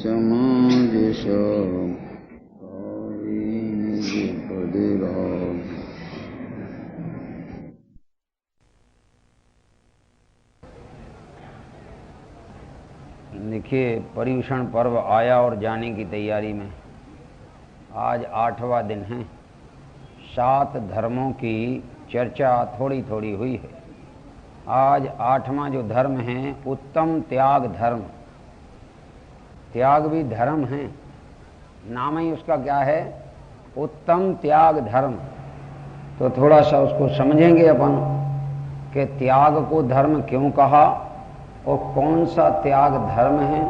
समाज सब निज पद राग। देखिए, पर्युषण पर्व आया और जाने की तैयारी में। आज 8वां दिन है। 7 धर्मों की चर्चा थोड़ी थोड़ी हुई है। आज 8वां जो धर्म है, उत्तम त्याग धर्म। त्याग भी धर्म है, नाम ही उसका क्या है, उत्तम त्याग धर्म। तो थोड़ा सा उसको समझेंगे अपन कि त्याग को धर्म क्यों कहा और कौन सा त्याग धर्म है,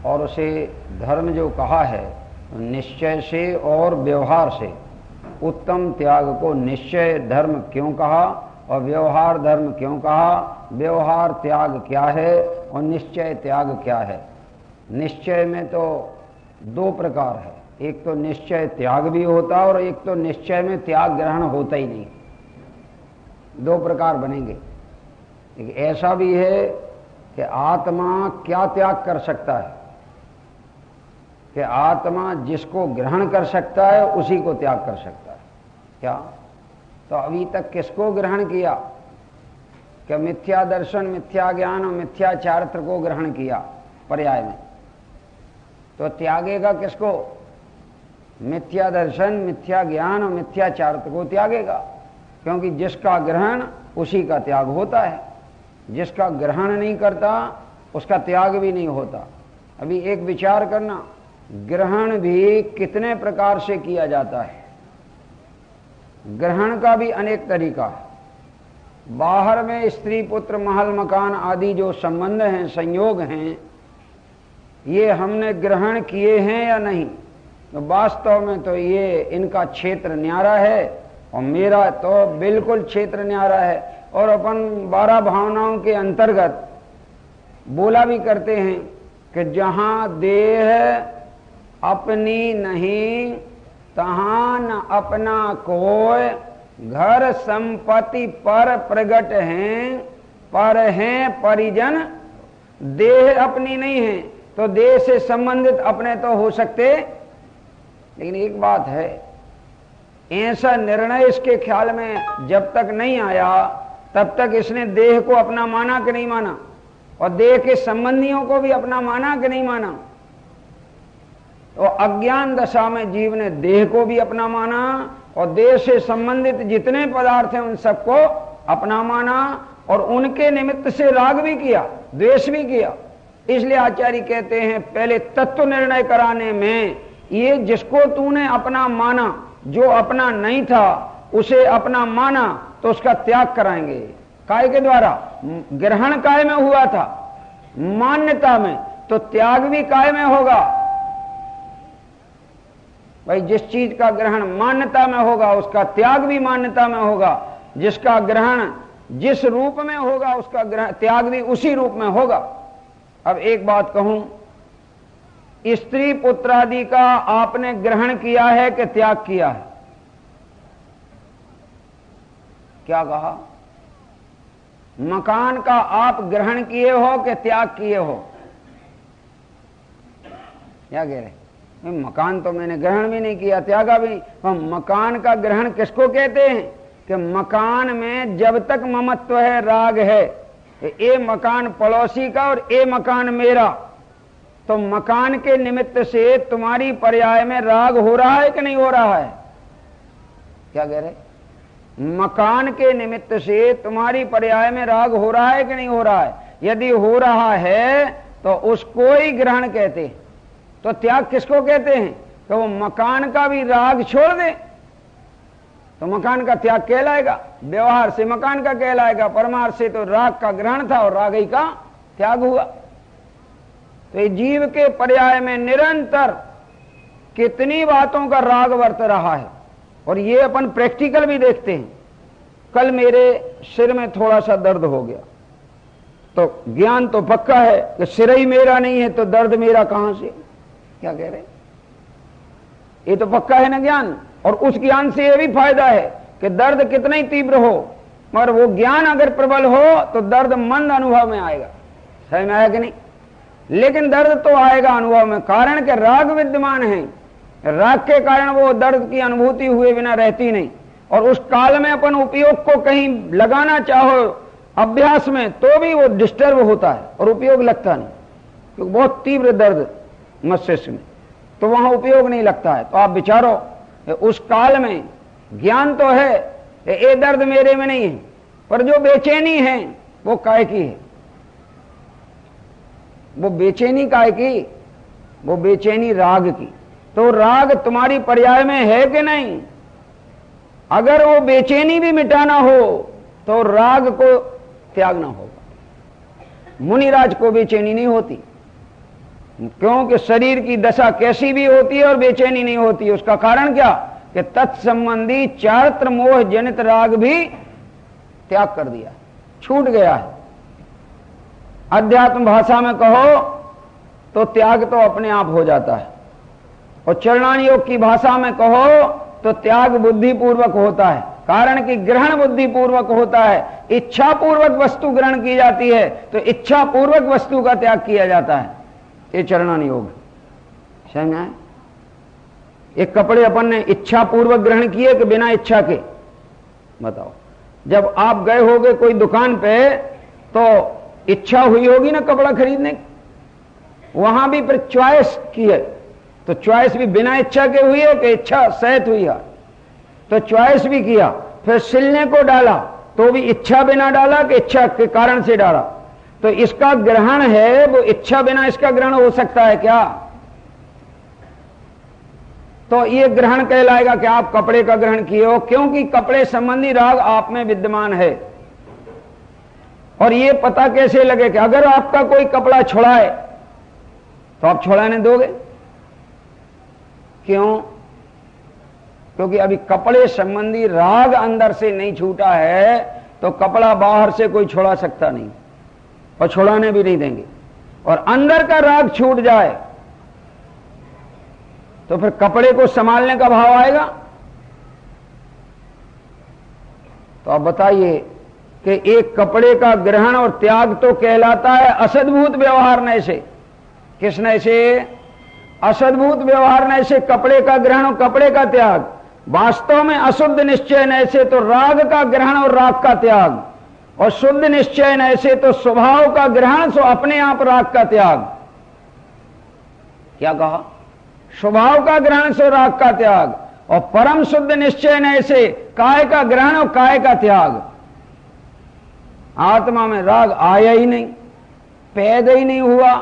और उसे धर्म जो कहा है निश्चय से और व्यवहार से। उत्तम त्याग को निश्चय धर्म क्यों कहा और व्यवहार धर्म क्यों कहा, व्यवहार त्याग क्या है और निश्चय त्याग क्या है। निश्चय में तो 2 प्रकार है, एक तो निश्चय त्याग भी होता और एक तो निश्चय में त्याग ग्रहण होता ही नहीं। 2 प्रकार बनेंगे। एक ऐसा भी है कि आत्मा क्या त्याग कर सकता है, कि आत्मा जिसको ग्रहण कर सकता है उसी को त्याग कर सकता है। क्या? तो अभी तक किसको ग्रहण किया? कि मिथ्या दर्शन, मिथ्या ज्ञान और मिथ्या चारित्र को ग्रहण किया पर्याय में। तो त्यागेगा किसको? मिथ्या दर्शन, मिथ्या ज्ञान और मिथ्या चारित्र को त्यागेगा, क्योंकि जिसका ग्रहण उसी का त्याग होता है। जिसका ग्रहण नहीं करता उसका त्याग भी नहीं होता। अभी एक विचार करना, ग्रहण भी कितने प्रकार से किया जाता है। ग्रहण का भी अनेक तरीका है। बाहर में स्त्री पुत्र महल मकान आदि जो संबंध हैं, संयोग हैं, ये हमने ग्रहण किए हैं या नहीं? तो वास्तव में तो ये इनका क्षेत्र न्यारा है और मेरा तो बिल्कुल क्षेत्र न्यारा है। और अपन 12 भावनाओं के अंतर्गत बोला भी करते हैं कि जहां देह अपनी नहीं तहां न अपना कोय, घर संपत्ति पर प्रगट हैं, पर हैं परिजन। देह अपनी नहीं है तो देह से संबंधित अपने तो हो सकते, लेकिन एक बात है, ऐसा निर्णय इसके ख्याल में जब तक नहीं आया तब तक इसने देह को अपना माना कि नहीं माना, और देह के संबंधियों को भी अपना माना कि नहीं माना। तो अज्ञान दशा में जीव ने देह को भी अपना माना और देह से संबंधित जितने पदार्थ हैं उन सबको अपना माना, और उनके निमित्त से राग भी किया, द्वेष भी किया। इसलिए आचार्य कहते हैं पहले तत्व निर्णय कराने में ये जिसको तूने अपना माना, जो अपना नहीं था उसे अपना माना, तो उसका त्याग कराएंगे। काय के द्वारा? ग्रहण काय में हुआ था, मान्यता में, तो त्याग भी काय में होगा। भाई जिस चीज का ग्रहण मान्यता में होगा उसका त्याग भी मान्यता में होगा। जिसका ग्रहण जिस रूप में होगा उसका ग्रहण त्याग भी उसी रूप में होगा। अब एक बात कहूं, स्त्री पुत्र आदि का आपने ग्रहण किया है कि त्याग किया है? क्या कहा? मकान का आप ग्रहण किए हो कि त्याग किए हो? क्या कह रहे? मकान तो मैंने ग्रहण भी नहीं किया, त्यागा भी नहीं। हम मकान का ग्रहण किसको कहते हैं? कि मकान में जब तक ममत्व है, राग है, ये मकान पड़ोसी का और ये मकान मेरा, तो मकान के निमित्त से तुम्हारी पर्याय में राग हो रहा है कि नहीं हो रहा है? क्या कह रहे? मकान के निमित्त से तुम्हारी पर्याय में राग हो रहा है कि नहीं हो रहा है? यदि हो रहा है तो उसको ही ग्रहण कहते हैं। तो त्याग किसको कहते हैं? तो वो मकान का भी राग छोड़ दे तो मकान का त्याग कहलाएगा। व्यवहार से मकान का कहलाएगा, परमार्थ से तो राग का ग्रहण था और राग ही का त्याग हुआ। तो ये जीव के पर्याय में निरंतर कितनी बातों का राग वर्त रहा है, और ये अपन प्रैक्टिकल भी देखते हैं। कल मेरे सिर में थोड़ा सा दर्द हो गया, तो ज्ञान तो पक्का है कि सिर ही मेरा नहीं है तो दर्द मेरा कहां से? क्या कह रहे? ये तो पक्का है ना ज्ञान। और उस ज्ञान से यह भी फायदा है कि दर्द कितना ही तीव्र हो, मगर वो ज्ञान अगर प्रबल हो तो दर्द मंद अनुभव में आएगा। समझ में आया कि नहीं? लेकिन दर्द तो आएगा अनुभव में, कारण के राग विद्यमान है। राग के कारण वो दर्द की अनुभूति हुए बिना रहती नहीं। और उस काल में अपन उपयोग को कहीं लगाना चाहो अभ्यास में तो भी वो डिस्टर्ब होता है और उपयोग लगता नहीं, क्योंकि बहुत तीव्र दर्द मस्तिष्क में, तो वहां उपयोग नहीं लगता है। तो आप विचारो उस काल में ज्ञान तो है ये दर्द मेरे में नहीं है, पर जो बेचैनी है वो काय की है? वो बेचैनी काय की? वो बेचैनी राग की। तो राग तुम्हारी पर्याय में है कि नहीं? अगर वो बेचैनी भी मिटाना हो तो राग को त्यागना होगा। मुनिराज को बेचैनी नहीं होती, क्योंकि शरीर की दशा कैसी भी होती है और बेचैनी नहीं होती। उसका कारण क्या? कि तत्संबंधी चारित्र मोह जनित राग भी त्याग कर दिया, छूट गया है। अध्यात्म भाषा में कहो तो त्याग तो अपने आप हो जाता है, और चरणान योग की भाषा में कहो तो त्याग बुद्धिपूर्वक होता है। कारण कि ग्रहण बुद्धिपूर्वक होता है, इच्छा पूर्वक वस्तु ग्रहण की जाती है, तो इच्छा पूर्वक वस्तु का त्याग किया जाता है। ये चरणान योग समझ में आए? एक कपड़े अपन ने इच्छा पूर्वक ग्रहण किए कि बिना इच्छा के? बताओ। जब आप गए होगे कोई दुकान पे तो इच्छा हुई होगी ना कपड़ा खरीदने की, वहां भी फिर चॉइस की है, तो चॉइस भी बिना इच्छा के हुई है कि इच्छा सहित हुई है? तो चॉइस भी किया, फिर सिलने को डाला तो भी इच्छा बिना डाला कि इच्छा के कारण से डाला? तो इसका ग्रहण है वो इच्छा बिना इसका ग्रहण हो सकता है क्या? तो ये ग्रहण कहलाएगा कि आप कपड़े का ग्रहण किए हो, क्योंकि कपड़े संबंधी राग आप में विद्यमान है। और ये पता कैसे लगे कि अगर आपका कोई कपड़ा छुड़ाए तो आप छुड़ाने दोगे? क्यों? क्योंकि अभी कपड़े संबंधी राग अंदर से नहीं छूटा है, तो कपड़ा बाहर से कोई छुड़ा सकता नहीं और छुड़ाने भी नहीं देंगे। और अंदर का राग छूट जाए तो फिर कपड़े को संभालने का भाव आएगा? तो आप बताइए कि एक कपड़े का ग्रहण और त्याग तो कहलाता है असद्भूत व्यवहार नय से। किस नय से? असद्भूत व्यवहार नय से कपड़े का ग्रहण और कपड़े का त्याग। वास्तव में अशुद्ध निश्चय नय से तो राग का ग्रहण और राग का त्याग, और शुद्ध निश्चय नय से तो स्वभाव का ग्रहण सो अपने आप राग का त्याग। क्या कहा? स्वभाव का ग्रहण सो राग का त्याग, और परम शुद्ध निश्चय नय से काय का ग्रहण और काय का त्याग। आत्मा में राग आया ही नहीं, पैदा ही नहीं हुआ।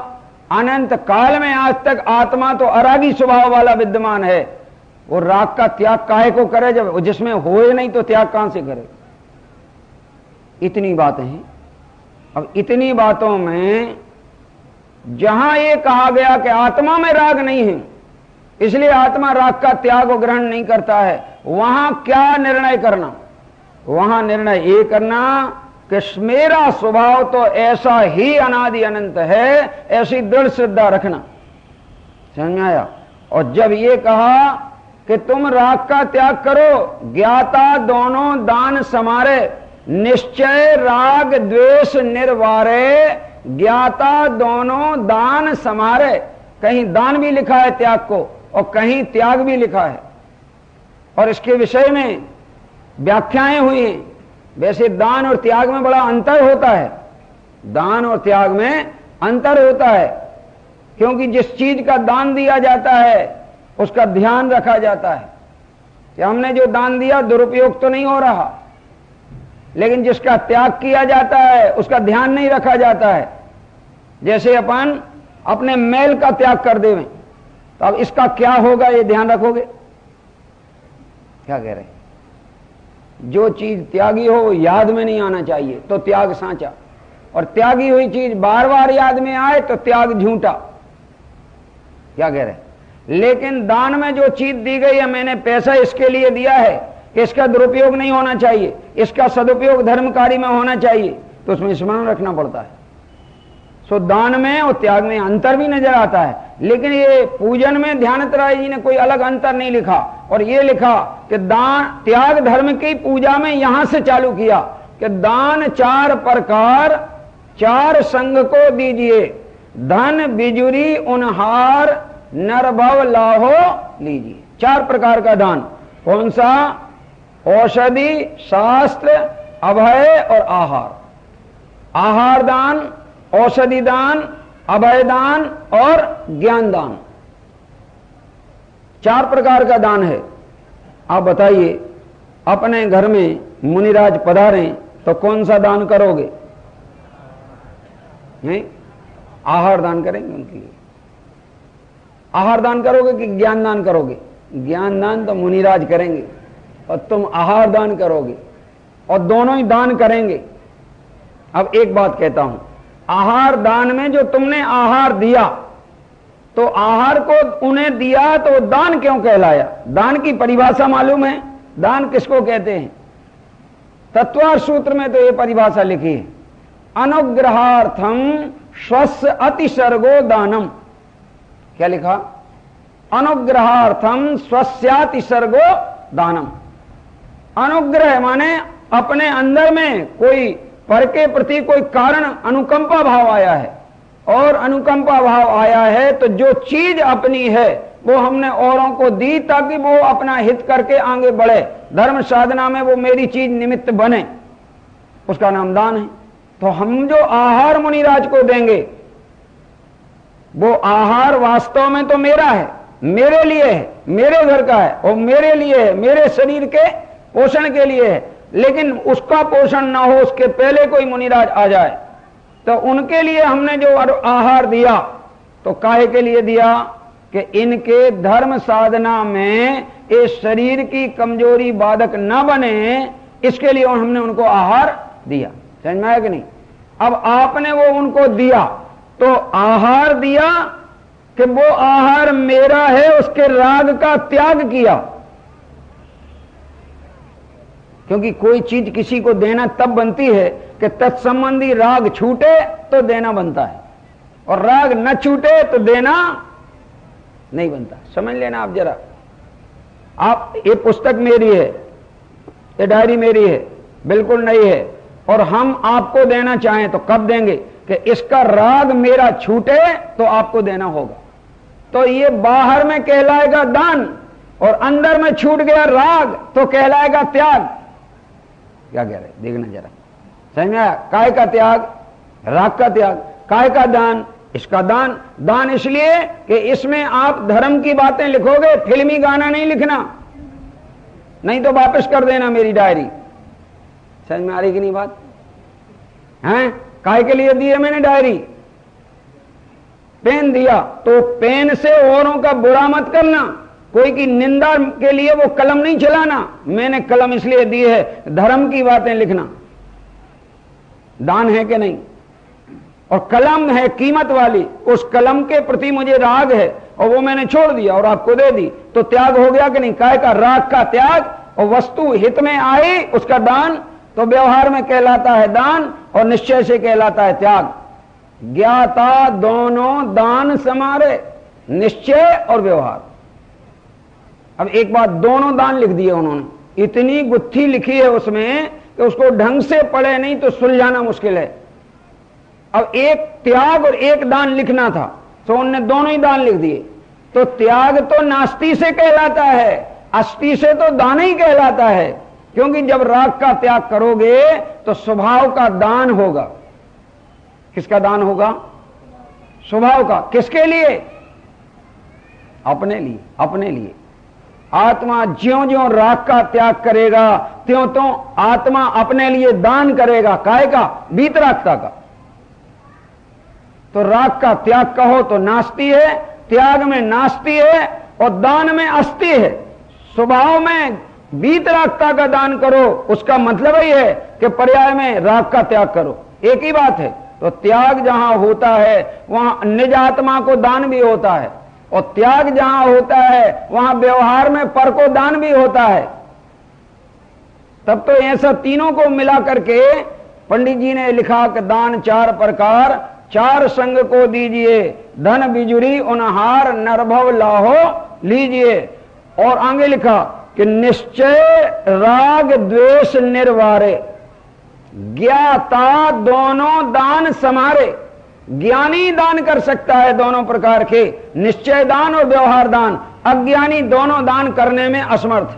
अनंत काल में आज तक आत्मा तो अरागी स्वभाव वाला विद्यमान है। वो राग का त्याग काहे को करे जब जिसमें होए नहीं, तो त्याग कहां से करे? इतनी बातें हैं। अब इतनी बातों में जहां ये कहा गया कि आत्मा में राग नहीं है, इसलिए आत्मा राग का त्याग और ग्रहण नहीं करता है, वहां क्या निर्णय करना? वहां निर्णय ये करना कि मेरा स्वभाव तो ऐसा ही अनादि अनंत है, ऐसी दृढ़ श्रद्धा रखना। समझ में आया? और जब ये कहा कि तुम राग का त्याग करो, ज्ञाता दोनों दान समारे, निश्चय राग द्वेष निर्वारे, ज्ञाता दोनों दान समारे। कहीं दान भी लिखा है त्याग को, और कहीं त्याग भी लिखा है, और इसके विषय में व्याख्याएं हुई हैं। वैसे दान और त्याग में बड़ा अंतर होता है, दान और त्याग में अंतर होता है, क्योंकि जिस चीज का दान दिया जाता है उसका ध्यान रखा जाता है कि हमने जो दान दिया दुरुपयोग तो नहीं हो रहा, लेकिन जिसका त्याग किया जाता है उसका ध्यान नहीं रखा जाता है। जैसे अपन अपने मैल का त्याग कर देवें, तो अब इसका क्या होगा ये ध्यान रखोगे? क्या कह रहे हैं? जो चीज त्यागी हो वो याद में नहीं आना चाहिए, तो त्याग सांचा, और त्यागी हुई चीज बार बार याद में आए तो त्याग झूठा। क्या कह रहे हैं? लेकिन दान में जो चीज दी गई है, मैंने पैसा इसके लिए दिया है कि इसका दुरुपयोग नहीं होना चाहिए, इसका सदुपयोग धर्म कार्य में होना चाहिए, तो उसमें स्मरण रखना पड़ता है। सो दान में और त्याग में अंतर भी नजर आता है, लेकिन ये पूजन में ध्यानतराय जी ने कोई अलग अंतर नहीं लिखा, और ये लिखा कि दान त्याग धर्म की पूजा में यहां से चालू किया कि दान 4 प्रकार 4 संघ को दीजिए। धन बिजुरी उनहार नरभव लाहो लीजिए। 4 प्रकार का दान। कौन सा? औषधि, शास्त्र, अभय और आहार। आहार दान, औषधि दान, अभय दान और ज्ञान दान। 4 प्रकार का दान है। आप बताइए, अपने घर में मुनिराज पधारे तो कौन सा दान करोगे? नहीं, आहार दान करेंगे उनके लिए। आहार दान करोगे कि ज्ञान दान करोगे? ज्ञान दान तो मुनिराज करेंगे और तुम आहार दान करोगे, और दोनों ही दान करेंगे। अब एक बात कहता हूं, आहार दान में जो तुमने आहार दिया, तो आहार को उन्हें दिया तो दान क्यों कहलाया? दान की परिभाषा मालूम है? दान किसको कहते हैं? तत्वार्थ सूत्र में तो ये परिभाषा लिखी है, अनुग्रहार्थम स्वस्य अतिसर्गो दानम। क्या लिखा? अनुग्रहार्थम स्वस्यातिसर्गो दानम। अनुग्रह माने अपने अंदर में कोई पर के प्रति कोई कारण अनुकंपा भाव आया है, और अनुकंपा भाव आया है तो जो चीज अपनी है वो हमने औरों को दी ताकि वो अपना हित करके आगे बढ़े, धर्म साधना में वो मेरी चीज निमित्त बने, उसका नाम दान है। तो हम जो आहार मुनिराज को देंगे, वो आहार वास्तव में तो मेरा है, मेरे लिए है, मेरे घर का है और मेरे लिए है, मेरे शरीर के पोषण के लिए है। लेकिन उसका पोषण ना हो उसके पहले कोई मुनिराज आ जाए तो उनके लिए हमने जो आहार दिया तो काहे के लिए दिया? कि इनके धर्म साधना में इस शरीर की कमजोरी बाधक न बने, इसके लिए हमने उनको आहार दिया। समझ में आया कि नहीं? अब आपने वो उनको दिया तो आहार दिया कि वो आहार मेरा है, उसके राग का त्याग किया। क्योंकि कोई चीज किसी को देना तब बनती है कि तत्संबंधी राग छूटे तो देना बनता है, और राग न छूटे तो देना नहीं बनता। समझ लेना आप जरा। आप, ये पुस्तक मेरी है, ये डायरी मेरी है, बिल्कुल नहीं है, और हम आपको देना चाहें तो कब देंगे? कि इसका राग मेरा छूटे तो आपको देना होगा। तो ये बाहर में कहलाएगा दान, और अंदर में छूट गया राग तो कहलाएगा त्याग। क्या कह रहे? देखना जरा, समझ में आया? काय का त्याग? राग का त्याग। काय का दान? इसका दान। दान इसलिए कि इसमें आप धर्म की बातें लिखोगे, फिल्मी गाना नहीं लिखना, नहीं तो वापस कर देना मेरी डायरी। समझ में आ रही कि नहीं बात? हैं? काय के लिए दी है मैंने डायरी? पेन दिया तो पेन से औरों का बुरा मत करना, कोई की निंदा के लिए वो कलम नहीं चलाना। मैंने कलम इसलिए दी है धर्म की बातें लिखना। दान है कि नहीं? और कलम है कीमत वाली, उस कलम के प्रति मुझे राग है और वो मैंने छोड़ दिया और आपको दे दी, तो त्याग हो गया कि नहीं? काय का? राग का त्याग। और वस्तु हित में आई उसका दान, तो व्यवहार में कहलाता है दान और निश्चय से कहलाता है त्याग। ज्ञाता दोनों दान समारे, निश्चय और व्यवहार। अब एक बात, दोनों दान लिख दिए उन्होंने, इतनी गुत्थी लिखी है उसमें कि उसको ढंग से पढ़े नहीं तो सुलझाना मुश्किल है। अब एक त्याग और एक दान लिखना था तो उन्होंने दोनों ही दान लिख दिए। तो त्याग तो नास्ति से कहलाता है, अस्ति से तो दान ही कहलाता है। क्योंकि जब राग का त्याग करोगे तो स्वभाव का दान होगा। किसका दान होगा? स्वभाव का। किसके लिए? अपने लिए। अपने लिए। आत्मा ज्यों ज्यों राग का त्याग करेगा त्यों त्यों आत्मा अपने लिए दान करेगा। काय का? वीतरागता का। तो राग का त्याग कहो तो नास्ति है, त्याग में नास्ति है और दान में अस्ति है। स्वभाव में वीतरागता का दान करो, उसका मतलब ही है कि पर्याय में राग का त्याग करो, एक ही बात है। तो त्याग जहां होता है वहां निज आत्मा को दान भी होता है, और त्याग जहां होता है वहां व्यवहार में पर को दान भी होता है। तब तो ऐसा तीनों को मिला करके पंडित जी ने लिखा कि दान 4 प्रकार, 4 संग को दीजिए, धन बिजुरी उनहार नरभव लाहो लीजिए। और आगे लिखा कि निश्चय राग द्वेष निर्वारे, ज्ञाता दोनों दान समारे। ज्ञानी दान कर सकता है दोनों प्रकार के, निश्चय दान और व्यवहार दान। अज्ञानी दोनों दान करने में असमर्थ,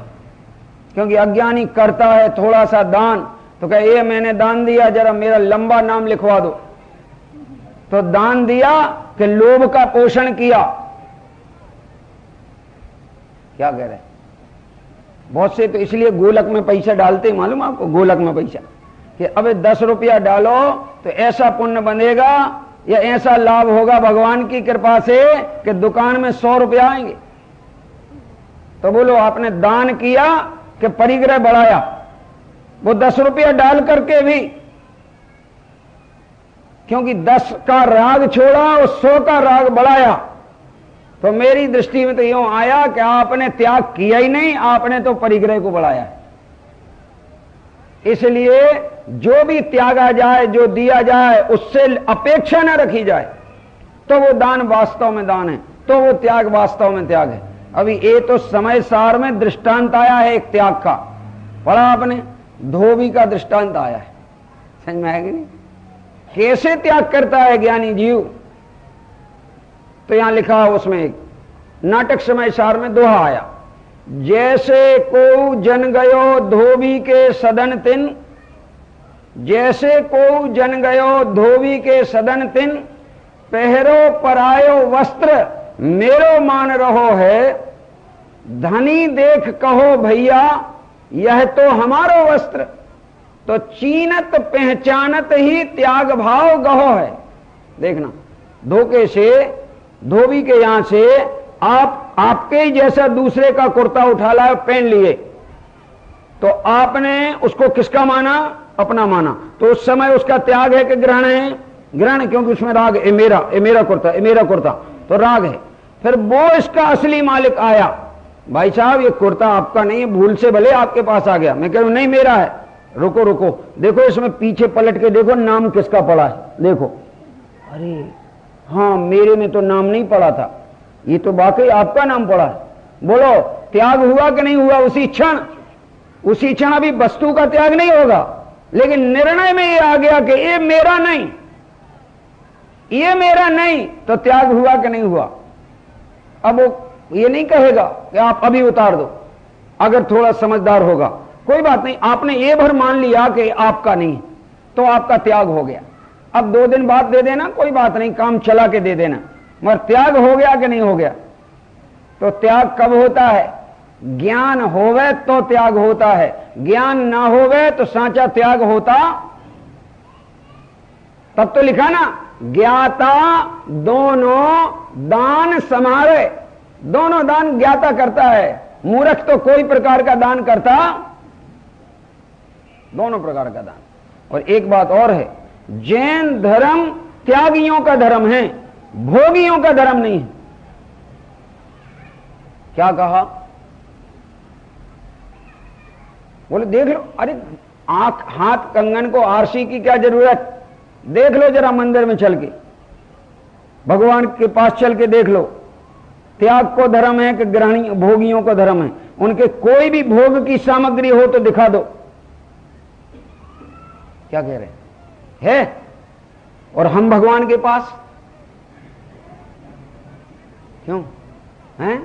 क्योंकि अज्ञानी करता है थोड़ा सा दान तो कहे ये मैंने दान दिया, जरा मेरा लंबा नाम लिखवा दो। तो दान दिया कि लोभ का पोषण किया। क्या कह रहे? बहुत से तो इसलिए गोलक में पैसा डालते, मालूम आपको, गोलक में पैसा, कि अबे 10 रुपया डालो तो ऐसा पुण्य बनेगा या ऐसा लाभ होगा भगवान की कृपा से कि दुकान में 100 रुपया आएंगे। तो बोलो आपने दान किया कि परिग्रह बढ़ाया? वो 10 रुपया डाल करके भी, क्योंकि 10 का राग छोड़ा और 100 का राग बढ़ाया। तो मेरी दृष्टि में तो यूं आया कि आपने त्याग किया ही नहीं, आपने तो परिग्रह को बढ़ाया। इसलिए जो भी त्यागा जाए, जो दिया जाए, उससे अपेक्षा न रखी जाए, तो वो दान वास्तव में दान है, तो वो त्याग वास्तव में त्याग है। अभी ये तो समय सार में दृष्टांत आया है एक त्याग का, पढ़ा आपने, धोबी का दृष्टांत आया है, समझ में आएगी नहीं? कैसे त्याग करता है ज्ञानी जीव। तो यहां लिखा है उसमें एक नाटक समय सार में दोहा आया, जैसे को जन गयो धोबी के सदन तिन, जैसे को जन गयो धोबी के सदन तिन, पहरो परायो वस्त्र मेरो मान रहो है, धनी देख कहो भैया यह तो हमारो वस्त्र, तो चीनत पहचानत ही त्याग भाव गहो है। देखना, धोखे से, धोबी के यहां से आपके ही जैसा दूसरे का कुर्ता उठा लाए, पहन लिए, तो आपने उसको किसका माना? अपना माना। तो उस समय उसका त्याग है कि ग्रहण है? ग्रहण, क्योंकि उसमें राग, ए मेरा कुर्ता, ए मेरा कुर्ता, तो राग है। फिर वो इसका असली मालिक आया, भाई साहब ये कुर्ता आपका नहीं है, भूल से भले आपके पास आ गया। मैं कह रहा हूं नहीं मेरा है। रुको रुको, देखो इसमें पीछे पलट के देखो नाम किसका पड़ा है, देखो, अरे हाँ मेरे में तो नाम नहीं पड़ा था, ये तो वाकई आपका नाम पड़ा है। बोलो त्याग हुआ कि नहीं हुआ? उसी क्षण, उसी क्षण। अभी वस्तु का त्याग नहीं होगा, लेकिन निर्णय में ये आ गया कि ये मेरा नहीं, ये मेरा नहीं, तो त्याग हुआ कि नहीं हुआ? अब वो ये नहीं कहेगा कि आप अभी उतार दो, अगर थोड़ा समझदार होगा। कोई बात नहीं, आपने ये भर मान लिया कि आपका नहीं, तो आपका त्याग हो गया। अब 2 दिन बाद दे देना, कोई बात नहीं, काम चला के दे देना, मगर त्याग हो गया कि नहीं हो गया? तो त्याग कब होता है? ज्ञान होवे तो त्याग होता है, ज्ञान ना होवे तो सांचा त्याग होता। तब तो लिखा ना, ज्ञाता दोनों दान समारे, दोनों दान ज्ञाता करता है, मूर्ख तो कोई प्रकार का दान करता, दोनों प्रकार का दान। और एक बात और है, जैन धर्म त्यागियों का धर्म है, भोगियों का धर्म नहीं है। क्या कहा? बोले देख लो, अरे आंख हाथ कंगन को आरसी की क्या जरूरत? देख लो जरा मंदिर में चल के, भगवान के पास चल के देख लो, त्याग को धर्म है कि ग्रहणी भोगियों को धर्म है? उनके कोई भी भोग की सामग्री हो तो दिखा दो। क्या कह रहे हैं? और हम भगवान के पास क्यों हैं?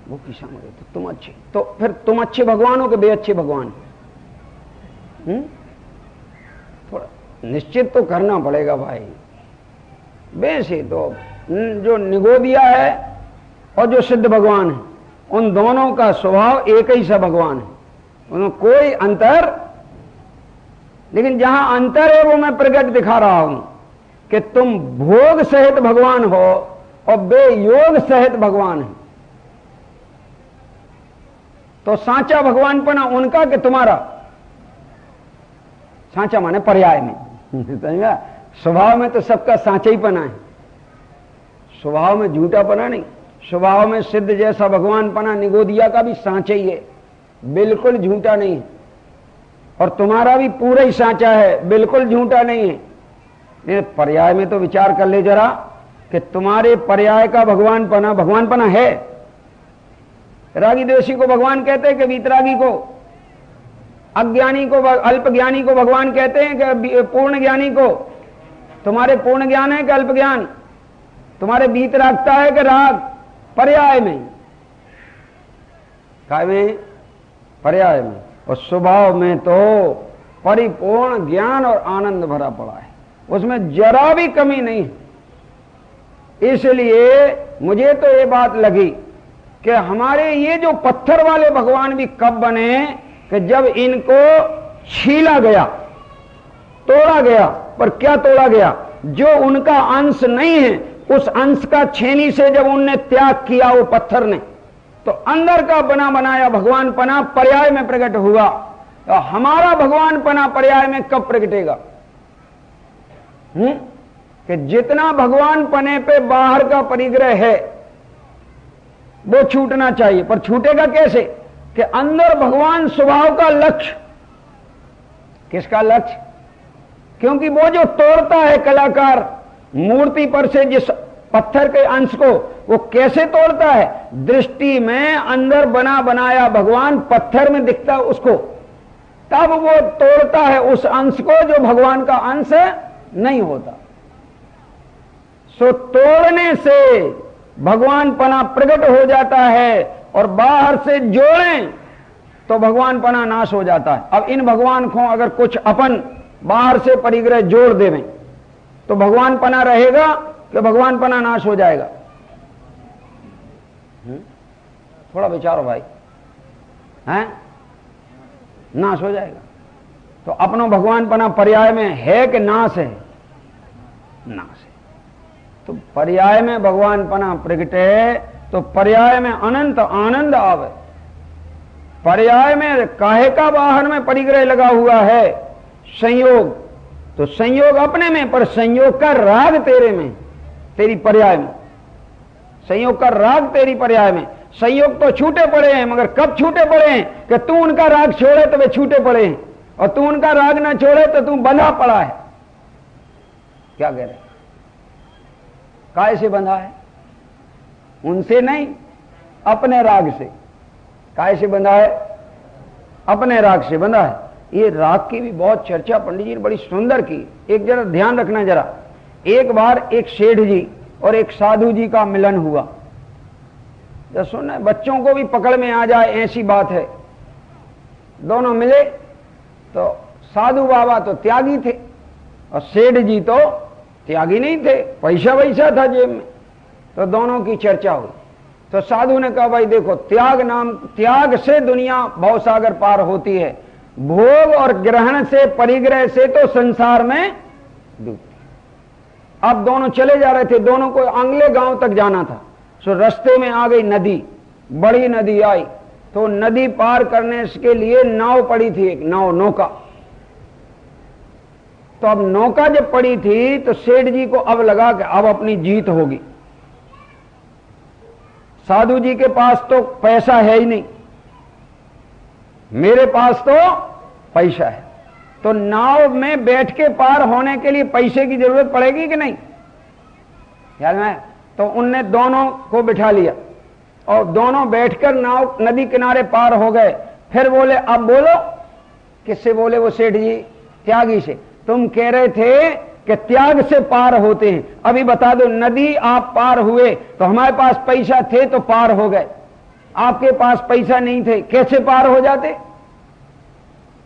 वो की सामग्री, तो तुम अच्छे, तो फिर तुम अच्छे भगवान हो कि बे अच्छे भगवान? थोड़ा निश्चित तो करना पड़ेगा भाई। वैसे तो जो निगोदिया है और जो सिद्ध भगवान है, उन दोनों का स्वभाव एक ही सा भगवान है, उनमें कोई अंतर। लेकिन जहां अंतर है वो मैं प्रकट दिखा रहा हूं कि तुम भोग सहित भगवान हो और बेयोग सहित भगवान है। तो सांचा भगवानपना उनका कि तुम्हारा? सांचा माने पर्याय में, स्वभाव में तो सबका सांचा ही पना है, स्वभाव में झूठा पना नहीं। स्वभाव में सिद्ध जैसा भगवान पना निगोदिया का भी सांचा ही है, बिल्कुल झूठा नहीं है। और तुम्हारा भी पूरा ही सांचा है, बिल्कुल झूठा नहीं है। पर्याय में तो विचार कर ले जरा कि तुम्हारे पर्याय का भगवान पना है। रागी द्वेषी को भगवान कहते हैं कि वीतरागी को? अज्ञानी को, अल्प ज्ञानी को भगवान कहते हैं कि पूर्ण ज्ञानी को? तुम्हारे पूर्ण ज्ञान है कि अल्प ज्ञान? तुम्हारे बीत रागता है कि राग? पर्याय में, काय में? पर्याय में। और स्वभाव में तो परिपूर्ण ज्ञान और आनंद भरा पड़ा है, उसमें जरा भी कमी नहीं है। इसलिए मुझे तो ये बात लगी कि हमारे ये जो पत्थर वाले भगवान भी कब बने कि जब इनको छीला गया, तोड़ा गया। पर क्या तोड़ा गया? जो उनका अंश नहीं है उस अंश का छेनी से जब उनने त्याग किया वो पत्थर ने, तो अंदर का बना बनाया भगवान पना पर्याय में प्रकट हुआ। तो हमारा भगवान पना पर्याय में कब प्रकटेगा? कि जितना भगवान पने पे बाहर का परिग्रह है वो छूटना चाहिए। पर छूटेगा कैसे? कि अंदर भगवान स्वभाव का लक्ष्य। किसका लक्ष्य? क्योंकि वो जो तोड़ता है कलाकार मूर्ति पर से जिस पत्थर के अंश को, वो कैसे तोड़ता है? दृष्टि में अंदर बना बनाया भगवान पत्थर में दिखता है उसको, तब वो तोड़ता है उस अंश को जो भगवान का अंश नहीं होता। सो तोड़ने से भगवान पना प्रकट हो जाता है और बाहर से जोड़ें तो भगवान पना नाश हो जाता है। अब इन भगवान को अगर कुछ अपन बाहर से परिग्रह जोड़ देवें तो भगवान पना रहेगा कि भगवान पना नाश हो जाएगा? थोड़ा विचारो भाई, हैं? नाश हो जाएगा। तो अपनो भगवान पना पर्याय में है कि नाश है? नाश है। तो पर्याय में भगवान पना प्रकट है तो पर्याय में अनंत आनंद आवे। पर्याय में काहे का बाहर में परिग्रह लगा हुआ है? संयोग। तो संयोग अपने में, पर संयोग का राग तेरे में, तेरी पर्याय में। संयोग का राग तेरी पर्याय में। संयोग तो छूटे पड़े हैं, मगर कब छूटे पड़े हैं? कि तू उनका राग छोड़े तो वे छूटे पड़े हैं, और तू उनका राग ना छोड़े तो तू बंधा पड़ा है। क्या कह रहे? काय से बंधा है? उनसे नहीं, अपने राग से। काय से बंधा है? अपने राग से बंधा है। ये राग की भी बहुत चर्चा पंडित जी ने बड़ी सुंदर की। एक जरा ध्यान रखना जरा, एक बार एक सेठ जी और एक साधु जी का मिलन हुआ। जब सुनना बच्चों को भी पकड़ में आ जाए ऐसी बात है। दोनों मिले तो साधु बाबा तो त्यागी थे और सेठ जी तो त्यागी नहीं थे, पैसा वैसा था जेब में। तो दोनों की चर्चा हुई। तो साधु ने कहा भाई देखो, त्याग से दुनिया भवसागर पार होती है, भोग और ग्रहण से परिग्रह से तो संसार में डूबती। अब दोनों चले जा रहे थे, दोनों को अगले गांव तक जाना था। सो रास्ते में आ गई नदी, बड़ी नदी आई। तो नदी पार करने के लिए नाव पड़ी थी, एक नाव, नौका। तो अब नौका जब पड़ी थी तो सेठ जी को अब लगा कि अब अपनी जीत होगी। साधु जी के पास तो पैसा है ही नहीं, मेरे पास तो पैसा है। तो नाव में बैठ के पार होने के लिए पैसे की जरूरत पड़ेगी कि नहीं? ख्याल में? तो उनने दोनों को बिठा लिया और दोनों बैठकर नाव नदी किनारे पार हो गए। फिर बोले अब बोलो। किससे बोले? वो सेठ जी त्यागी से। तुम कह रहे थे कि त्याग से पार होते हैं, अभी बता दो, नदी आप पार हुए तो हमारे पास पैसा थे तो पार हो गए, आपके पास पैसा नहीं थे, कैसे पार हो जाते?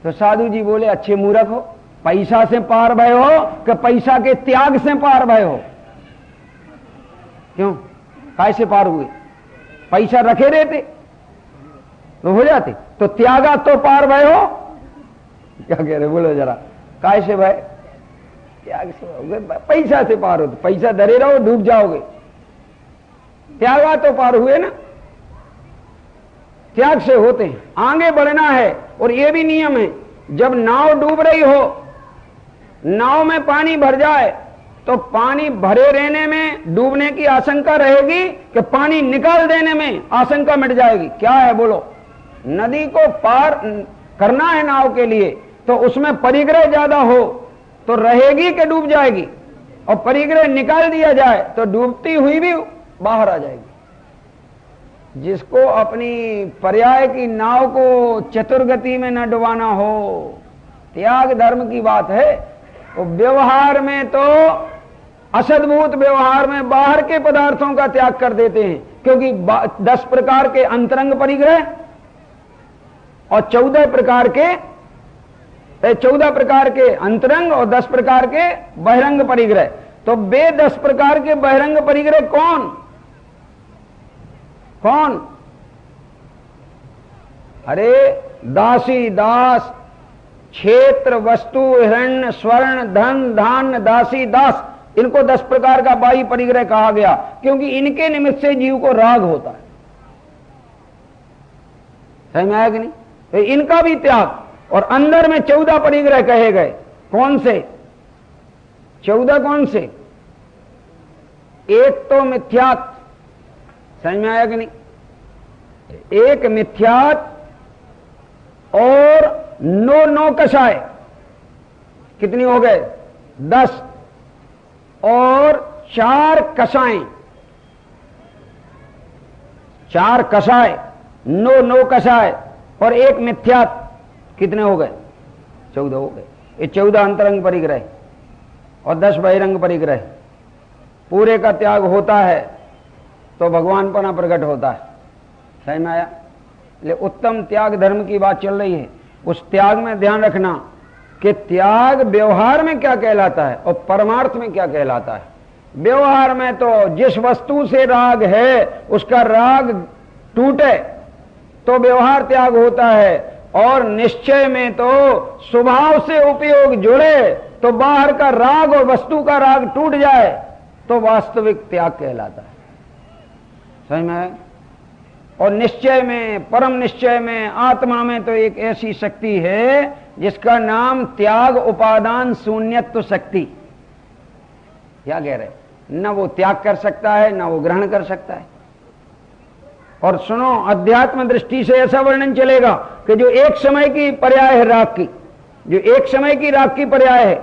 तो साधु जी बोले अच्छे मूर्ख हो, पैसा से पार भय हो कि पैसा के त्याग से पार भय हो? क्यों? कैसे पार हुए? पैसा रखे रहते तो हो जाते, तो त्यागा तो पार भय हो? क्या कह रहे बोलो जरा, कैसे भाई? त्याग से होगे, पैसा से पार होते, पैसा धरे रहो डूब जाओगे। त्यागा तो पार हुए ना, त्याग से होते हैं। आगे बढ़ना है। और ये भी नियम है, जब नाव डूब रही हो, नाव में पानी भर जाए तो पानी भरे रहने में डूबने की आशंका रहेगी कि पानी निकाल देने में आशंका मिट जाएगी? क्या है बोलो? नदी को पार करना है नाव के लिए तो उसमें परिग्रह ज्यादा हो तो रहेगी कि डूब जाएगी? और परिग्रह निकाल दिया जाए तो डूबती हुई भी बाहर आ जाएगी। जिसको अपनी पर्याय की नाव को चतुर्गति में न डुबाना हो, त्याग धर्म की बात है। वो व्यवहार में तो असद्भूत व्यवहार में बाहर के पदार्थों का त्याग कर देते हैं, क्योंकि 10 प्रकार के अंतरंग परिग्रह और 14 प्रकार के अंतरंग और 10 प्रकार के बहिरंग परिग्रह। तो वे 10 प्रकार के बहिरंग परिग्रह कौन? अरे दासी, दास, क्षेत्र, वस्तु, हिरण्य, स्वर्ण, धन, धान्य, दासी, दास, इनको 10 प्रकार का बाह्य परिग्रह कहा गया, क्योंकि इनके निमित्त से जीव को राग होता है। समझ में आया कि नहीं? तो इनका भी त्याग। और अंदर में 14 परिग्रह कहे गए। कौन से 14? कौन से? एक तो मिथ्यात, समझ में आया कि नहीं? एक मिथ्यात और 9 कषाय, कितनी हो गए? 10, और 4 कषाएं, 4 कषाय, 9 कषाय और 1 मिथ्यात, कितने हो गए? 14 हो गए। ये 14 अंतरंग परिग्रह और 10 बहिरंग परिग्रह। पूरे का त्याग होता है तो भगवानपना प्रकट होता है। समझ में आया? इसलिए उत्तम त्याग धर्म की बात चल रही है। उस त्याग में ध्यान रखना कि त्याग व्यवहार में क्या कहलाता है और परमार्थ में क्या कहलाता है। व्यवहार में तो जिस वस्तु से राग है उसका राग टूटे तो व्यवहार त्याग होता है, और निश्चय में तो स्वभाव से उपयोग जुड़े तो बाहर का राग और वस्तु का राग टूट जाए तो वास्तविक त्याग कहलाता है। समझ में आया? और निश्चय में, परम निश्चय में, आत्मा में तो एक ऐसी शक्ति है जिसका नाम त्याग उपादान शून्यत्व शक्ति। क्या कह रहे? न वो त्याग कर सकता है न वो ग्रहण कर सकता है। और सुनो, अध्यात्म दृष्टि से ऐसा वर्णन चलेगा कि जो एक समय की पर्याय है राग की, जो एक समय की राग की पर्याय है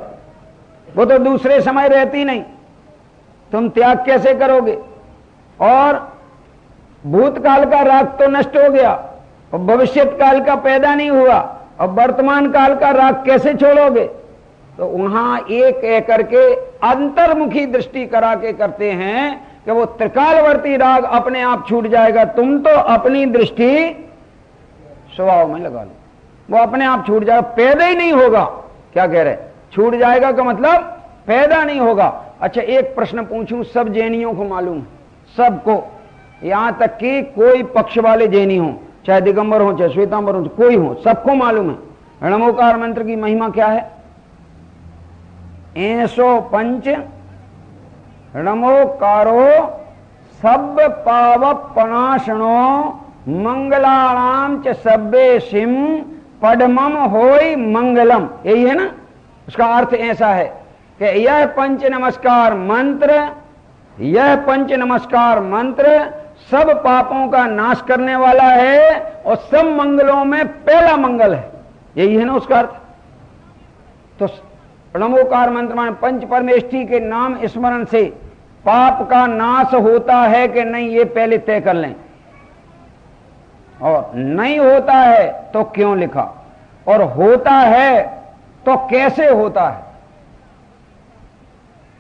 वो तो दूसरे समय रहती नहीं, तुम त्याग कैसे करोगे? और भूतकाल का राग तो नष्ट हो गया और भविष्यत काल का पैदा नहीं हुआ, और वर्तमान काल का राग कैसे छोड़ोगे? तो वहां एक एक करके अंतर्मुखी दृष्टि करा के करते हैं कि वो त्रिकालवर्ती राग अपने आप छूट जाएगा। तुम तो अपनी दृष्टि स्वभाव में लगा लो, वो अपने आप छूट जाएगा, पैदा ही नहीं होगा। क्या कह रहे? छूट जाएगा का मतलब पैदा नहीं होगा। अच्छा, एक प्रश्न पूछूं, सब जैनियों को मालूम है, सबको, यहां तक कि कोई पक्ष वाले जैनी हो, चाहे दिगंबर हो चाहे श्वेतांबर हो, कोई हो, सबको मालूम है नमोकार मंत्र की महिमा क्या है। 105 नमोकारो सब पावपनाशनो मंगलाणाम च सब्बे सिम पडमम होय मंगलम। यही है ना, उसका अर्थ ऐसा है कि यह पंच नमस्कार मंत्र सब पापों का नाश करने वाला है और सब मंगलों में पहला मंगल है। यही है ना उसका अर्थ। तो नमोकार मंत्र माने पंच परमेष्ठी के नाम स्मरण से पाप का नाश होता है कि नहीं, ये पहले तय कर लें। और नहीं होता है तो क्यों लिखा, और होता है तो कैसे होता है,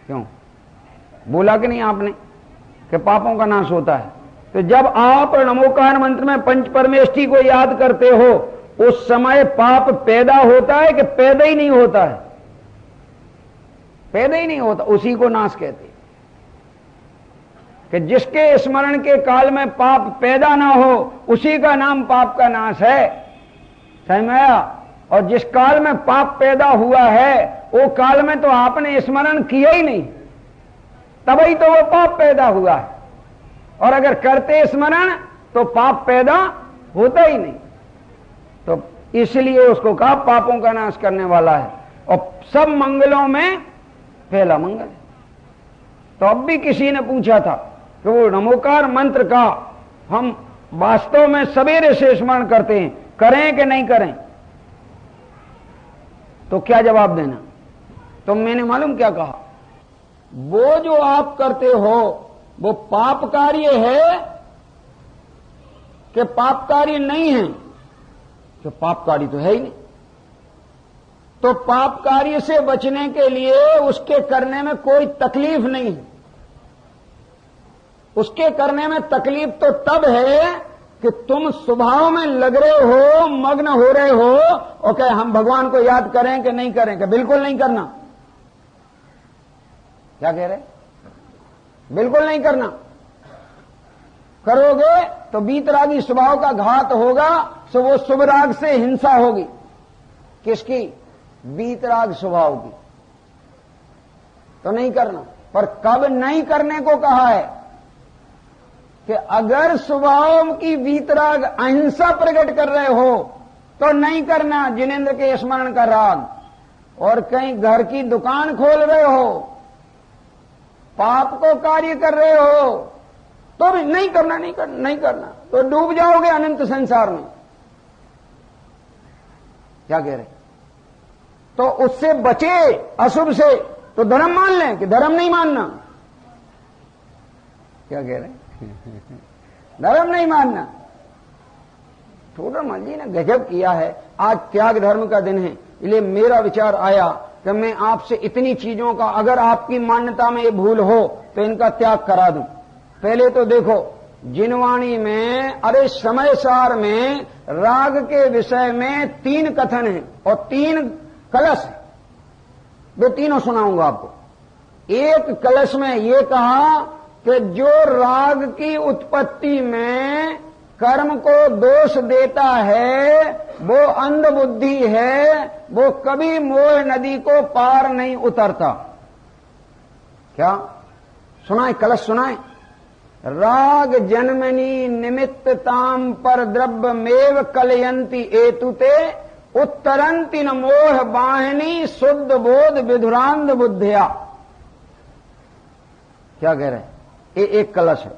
क्यों बोला कि नहीं आपने कि पापों का नाश होता है। तो जब आप नमोकार मंत्र में पंच परमेष्ठी को याद करते हो उस समय पाप पैदा होता है कि पैदा ही नहीं होता है? पैदा ही नहीं होता, उसी को नाश कहते हैं। कि जिसके स्मरण के काल में पाप पैदा ना हो उसी का नाम पाप का नाश है। समझ में आया? और जिस काल में पाप पैदा हुआ है वो काल में तो आपने स्मरण किया ही नहीं, तभी तो वो पाप पैदा हुआ है। और अगर करते स्मरण तो पाप पैदा होता ही नहीं। तो इसलिए उसको कहा पापों का नाश करने वाला है, और सब मंगलों में पहला मंगल है। तो अब भी किसी ने पूछा था कि वो नमोकार मंत्र का हम वास्तव में सवेरे से स्मरण करते हैं, करें कि नहीं करें? तो क्या जवाब देना? तो मैंने मालूम क्या कहा, वो जो आप करते हो वो पाप कार्य है कि पाप कार्य नहीं है? तो पाप कार्य तो है ही नहीं। तो पाप कार्य से बचने के लिए उसके करने में कोई तकलीफ नहीं है। उसके करने में तकलीफ तो तब है कि तुम स्वभाव में लग रहे हो, मग्न हो रहे हो, और क्या हम भगवान को याद करें कि नहीं करें? कि बिल्कुल नहीं करना। क्या कह रहे? बिल्कुल नहीं करना। करोगे तो बीतरागी स्वभाव का घात होगा, तो वो शुभ राग से हिंसा होगी। किसकी? बीतराग स्वभाव की। तो नहीं करना। पर कब नहीं करने को कहा है? कि अगर स्वभाव की वीतराग अहिंसा प्रकट कर रहे हो तो नहीं करना जिनेंद्र के स्मरण का राग। और कहीं घर की दुकान खोल रहे हो, पाप को कार्य कर रहे हो, तो भी नहीं करना, नहीं करना, नहीं करना, तो डूब जाओगे अनंत संसार में। क्या कह रहे? तो उससे बचे, अशुभ से, तो धर्म मान लें कि धर्म नहीं मानना। क्या कह रहे? धर्म नहीं मानना। थोड़ा जी ने गजब किया है। आज त्याग धर्म का दिन है, इसलिए मेरा विचार आया कि मैं आपसे इतनी चीजों का, अगर आपकी मान्यता में ये भूल हो तो इनका त्याग करा दूं। पहले तो देखो, जिनवाणी में, अरे समय सार में राग के विषय में 3 कथन हैं और 3 कलश है। वो तीनों सुनाऊंगा आपको। एक कलश में ये कहा कि जो राग की उत्पत्ति में कर्म को दोष देता है वो अंध बुद्धि है, वो कभी मोह नदी को पार नहीं उतरता। क्या सुनाए? कलश सुनाए। राग जन्मनी निमित्तताम पर द्रव्यमेव कलयंती एतुते उत्तरंती न मोह बाहिनी शुद्ध बोध विधुरांध बुद्धिया। क्या कह रहे हैं? ये एक कलश है,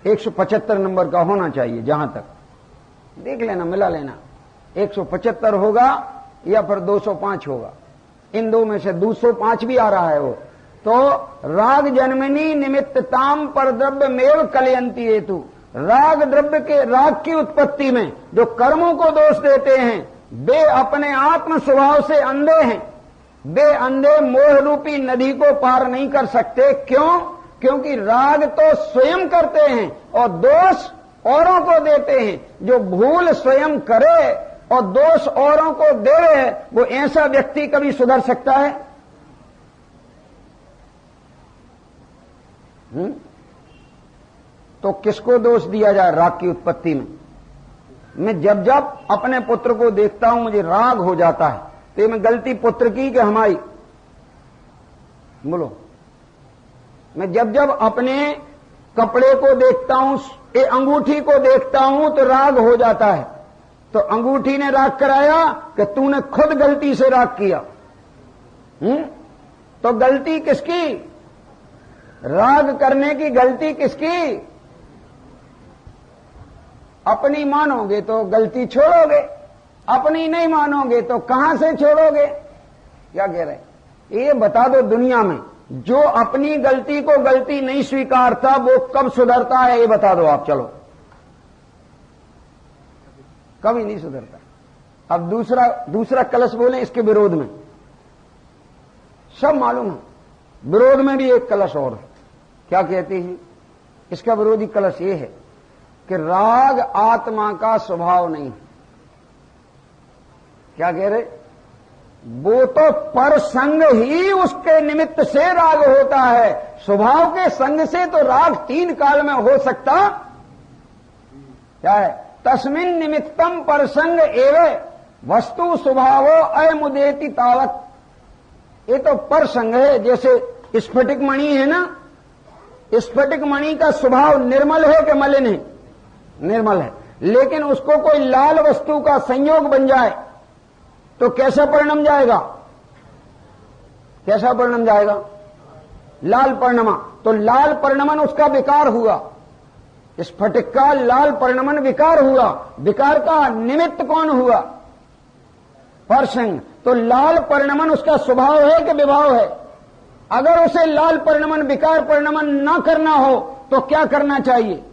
175 नंबर का होना चाहिए। जहां तक देख लेना, मिला लेना, 175 होगा या फिर 205 होगा। इन दो में से 205 भी आ रहा है वो। तो राग जन्मनी निमित्तताम पर द्रव्य मेव कलयंती हेतु, राग द्रव्य के, राग की उत्पत्ति में जो कर्मों को दोष देते हैं वे अपने आत्म स्वभाव से अंधे हैं। वे अंधे मोह रूपी नदी को पार नहीं कर सकते। क्यों? क्योंकि राग तो स्वयं करते हैं और दोष औरों को देते हैं। जो भूल स्वयं करे और दोष औरों को दे, वो ऐसा व्यक्ति कभी सुधर सकता है? तो किसको दोष दिया जाए राग की उत्पत्ति में? मैं जब जब अपने पुत्र को देखता हूं मुझे राग हो जाता है, तो ये मैं गलती पुत्र की कि हमारी? बोलो। मैं जब जब अपने कपड़े को देखता हूं, ये अंगूठी को देखता हूं तो राग हो जाता है। तो अंगूठी ने राग कराया कि तूने खुद गलती से राग किया? तो गलती किसकी? राग करने की गलती किसकी? अपनी मानोगे तो गलती छोड़ोगे, अपनी नहीं मानोगे तो कहां से छोड़ोगे? क्या कह रहे? ये बता दो, दुनिया में जो अपनी गलती को गलती नहीं स्वीकारता वो कब सुधरता है? ये बता दो आप। चलो, कभी नहीं सुधरता। अब दूसरा कलश बोले इसके विरोध में, सब मालूम है। विरोध में भी एक कलश और है। क्या कहती है? इसका विरोधी कलश ये है कि राग आत्मा का स्वभाव नहीं है। क्या कह रहे? वो तो पर संग ही उसके निमित्त से राग होता है। स्वभाव के संग से तो राग 3 काल में हो सकता। क्या है? तस्मिन निमित्तम पर संग एवे वस्तु स्वभावो अयमुदेति तावत। ये तो पर संग है। जैसे स्फटिक मणि है ना, स्फटिक मणि का स्वभाव निर्मल है कि मलिन है? निर्मल है। लेकिन उसको कोई लाल वस्तु का संयोग बन जाए तो कैसा परिणाम जाएगा? कैसा परिणाम जाएगा? लाल परिणमा। तो लाल परिणमन उसका विकार हुआ। स्फटिक का लाल परिणमन विकार हुआ। विकार का निमित्त कौन हुआ? परसंग। तो लाल परिणमन उसका स्वभाव है कि विभाव है? अगर उसे लाल परिणमन, विकार परिणमन न करना हो तो क्या करना चाहिए?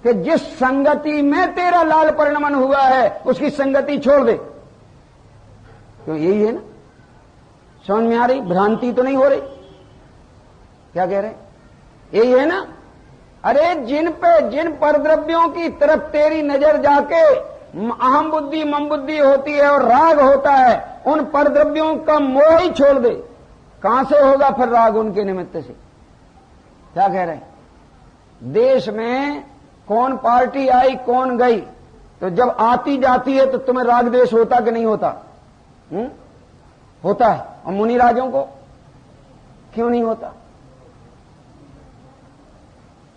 कि जिस संगति में तेरा लाल परिणमन हुआ है उसकी संगति छोड़ दे। क्यों, यही है ना? समझ में आ रही? भ्रांति तो नहीं हो रही? क्या कह रहे? यही है ना? अरे जिन परद्रव्यों की तरफ तेरी नजर जाके अहम बुद्धि मम बुद्धि होती है और राग होता है, उन परद्रव्यों का मोह ही छोड़ दे। कहां से होगा फिर राग? उनके निमित्त से। क्या कह रहे हैं? देश में कौन पार्टी आई कौन गई, तो जब आती जाती है तो तुम्हें राग द्वेष होता कि नहीं होता? होता है। और मुनि राजों को क्यों नहीं होता?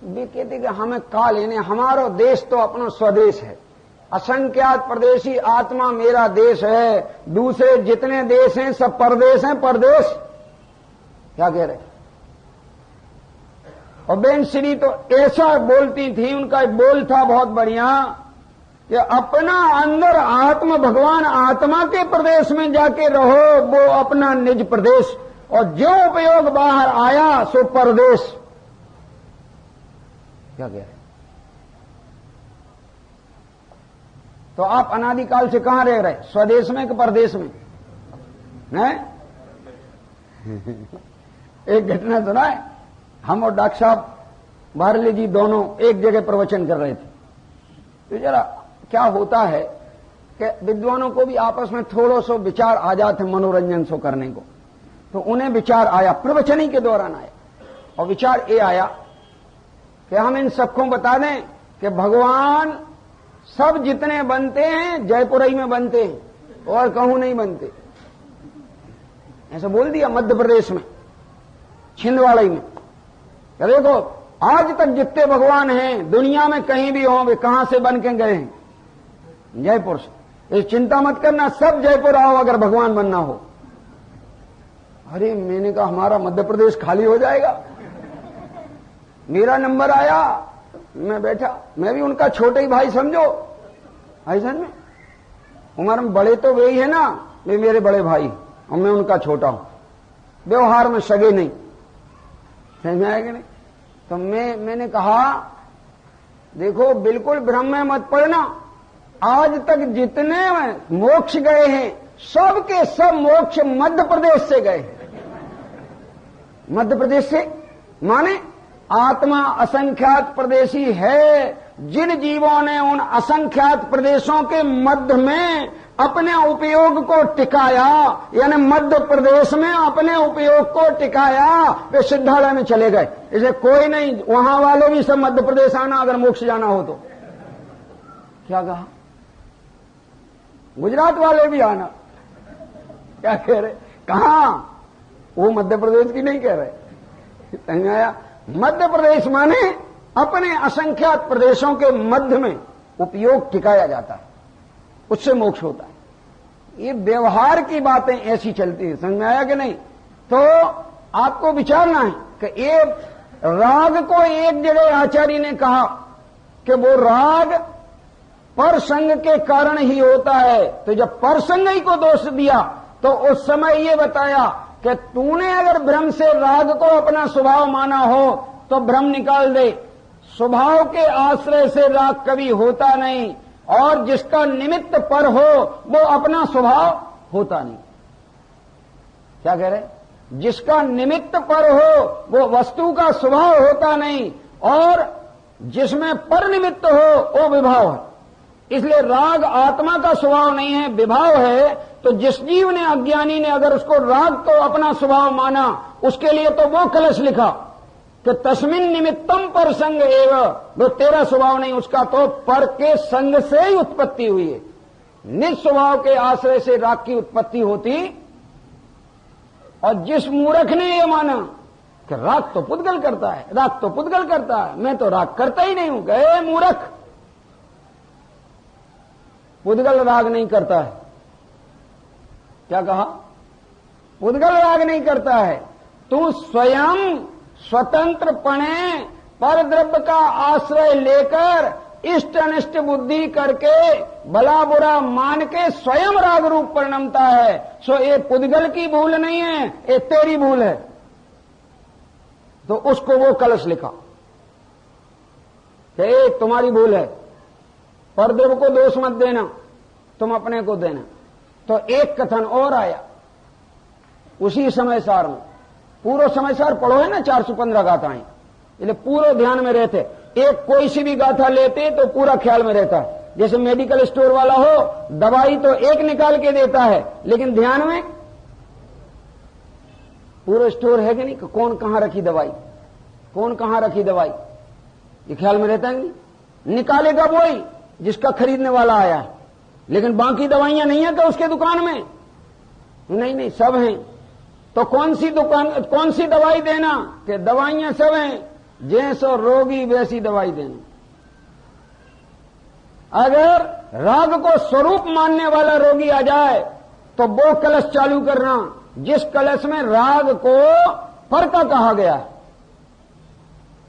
वे कहते कि हमें का लेने, हमारा देश तो अपना स्वदेश है, असंख्यात परदेशी आत्मा मेरा देश है, दूसरे जितने देश हैं सब परदेश हैं, परदेश। क्या कह रहे? और बेन श्री तो ऐसा बोलती थी, उनका एक बोल था बहुत बढ़िया कि अपना अंदर आत्मा भगवान आत्मा के प्रदेश में जाके रहो, वो अपना निज प्रदेश, और जो उपयोग बाहर आया सो परदेश। क्या कह रहे? तो आप अनादिकाल से कहां रह रहे? स्वदेश में कि परदेश में? हैं? एक घटना सुना है, हम और डॉक्टर साहब भारली जी दोनों एक जगह प्रवचन कर रहे थे। तो जरा क्या होता है कि विद्वानों को भी आपस में थोड़ा सा विचार आ जाते मनोरंजन सो करने को, तो उन्हें विचार आया, प्रवचन ही के दौरान आया, और विचार ये आया कि हम इन सबको बता दें कि भगवान सब जितने बनते हैं जयपुरई में बनते हैं और कहूं नहीं बनते। ऐसा बोल दिया मध्य प्रदेश में, छिंदवाड़ा में। देखो आज तक जितने भगवान हैं दुनिया में कहीं भी हों, वे कहां से बन के गए हैं? जयपुर से। इस चिंता मत करना, सब जयपुर आओ अगर भगवान बनना हो। अरे मैंने कहा हमारा मध्य प्रदेश खाली हो जाएगा। मेरा नंबर आया, मैं बैठा, मैं भी उनका छोटे ही भाई समझो, ऐसा में उम्र में बड़े तो वे ही है ना, वे मेरे बड़े भाई और मैं उनका छोटा हूं, व्यवहार में सगे नहीं, समझ में आएगा नहीं? तो मैंने कहा देखो बिल्कुल भ्रम में मत पड़ना, आज तक जितने मोक्ष गए हैं सब के सब मोक्ष मध्य प्रदेश से गए। मध्य प्रदेश से माने आत्मा असंख्यात प्रदेशी है। जिन जीवों ने उन असंख्यात प्रदेशों के मध्य में अपने उपयोग को टिकाया, यानी मध्य प्रदेश में अपने उपयोग को टिकाया, वे सिद्धालय में चले गए। इसे कोई नहीं, वहां वाले भी सब मध्य प्रदेश आना अगर मोक्ष जाना हो तो। क्या कहा? गुजरात वाले भी आना। क्या कह रहे? कहां? वो मध्य प्रदेश की नहीं कह रहे। समझ आया? मध्य प्रदेश माने अपने असंख्यात प्रदेशों के मध्य में उपयोग टिकाया जाता है, उससे मोक्ष होता है। ये व्यवहार की बातें ऐसी चलती है, समझ में आया कि नहीं? तो आपको विचारना है कि एक राग को एक जगह आचार्य ने कहा कि वो राग परसंग के कारण ही होता है। तो जब परसंग ही को दोष दिया तो उस समय ये बताया कि तूने अगर भ्रम से राग को अपना स्वभाव माना हो तो भ्रम निकाल दे। स्वभाव के आश्रय से राग कभी होता नहीं, और जिसका निमित्त पर हो वो अपना स्वभाव होता नहीं। क्या कह रहे? जिसका निमित्त पर हो वो वस्तु का स्वभाव होता नहीं, और जिसमें पर निमित्त हो वो विभाव है। इसलिए राग आत्मा का स्वभाव नहीं है, विभाव है। तो जिस जीव ने, अज्ञानी ने अगर उसको राग को अपना स्वभाव माना, उसके लिए तो वो कलश लिखा कि तस्मिन निमित्तम पर संग एव, वो तेरा स्वभाव नहीं, उसका तो पर के संग से ही उत्पत्ति हुई है। निज स्वभाव के आश्रय से राग की उत्पत्ति होती। और जिस मूर्ख ने यह माना कि राग तो पुद्गल करता है, राग तो पुद्गल करता है, मैं तो राग करता ही नहीं हूं, गए मूर्ख, पुद्गल राग नहीं करता है। क्या कहा? पुद्गल राग नहीं करता है। तू स्वयं स्वतंत्रपणे पर द्रव्य का आश्रय लेकर इष्ट अनिष्ट बुद्धि करके भला बुरा मान के स्वयं राग रूप परिणमता है। सो ये पुद्गल की भूल नहीं है, ये तेरी भूल है। तो उसको वो कलश लिखा कि ये तुम्हारी भूल है, पर द्रव्य को दोष मत देना, तुम अपने को देना। तो एक कथन और आया उसी समय सार में। पूरा समय सार पढ़ो है ना, 415 गाथाएं, इसलिए पूरे ध्यान में रहते। एक कोई सी भी गाथा लेते तो पूरा ख्याल में रहता है। जैसे मेडिकल स्टोर वाला हो, दवाई तो एक निकाल के देता है, लेकिन ध्यान में पूरा स्टोर है कि नहीं, कौन कहां रखी दवाई, कौन कहां रखी दवाई, ये ख्याल में रहता है नहीं। निकालेगा वही जिसका खरीदने वाला आया है, लेकिन बाकी दवाइयां नहीं है तो उसके दुकान में नहीं, सब हैं। तो कौन सी दुकान, कौन सी दवाई देना, कि दवाइयां सब हैं, जैसो रोगी वैसी दवाई देना। अगर राग को स्वरूप मानने वाला रोगी आ जाए तो वो कलश चालू करना जिस कलश में राग को परका कहा गया है।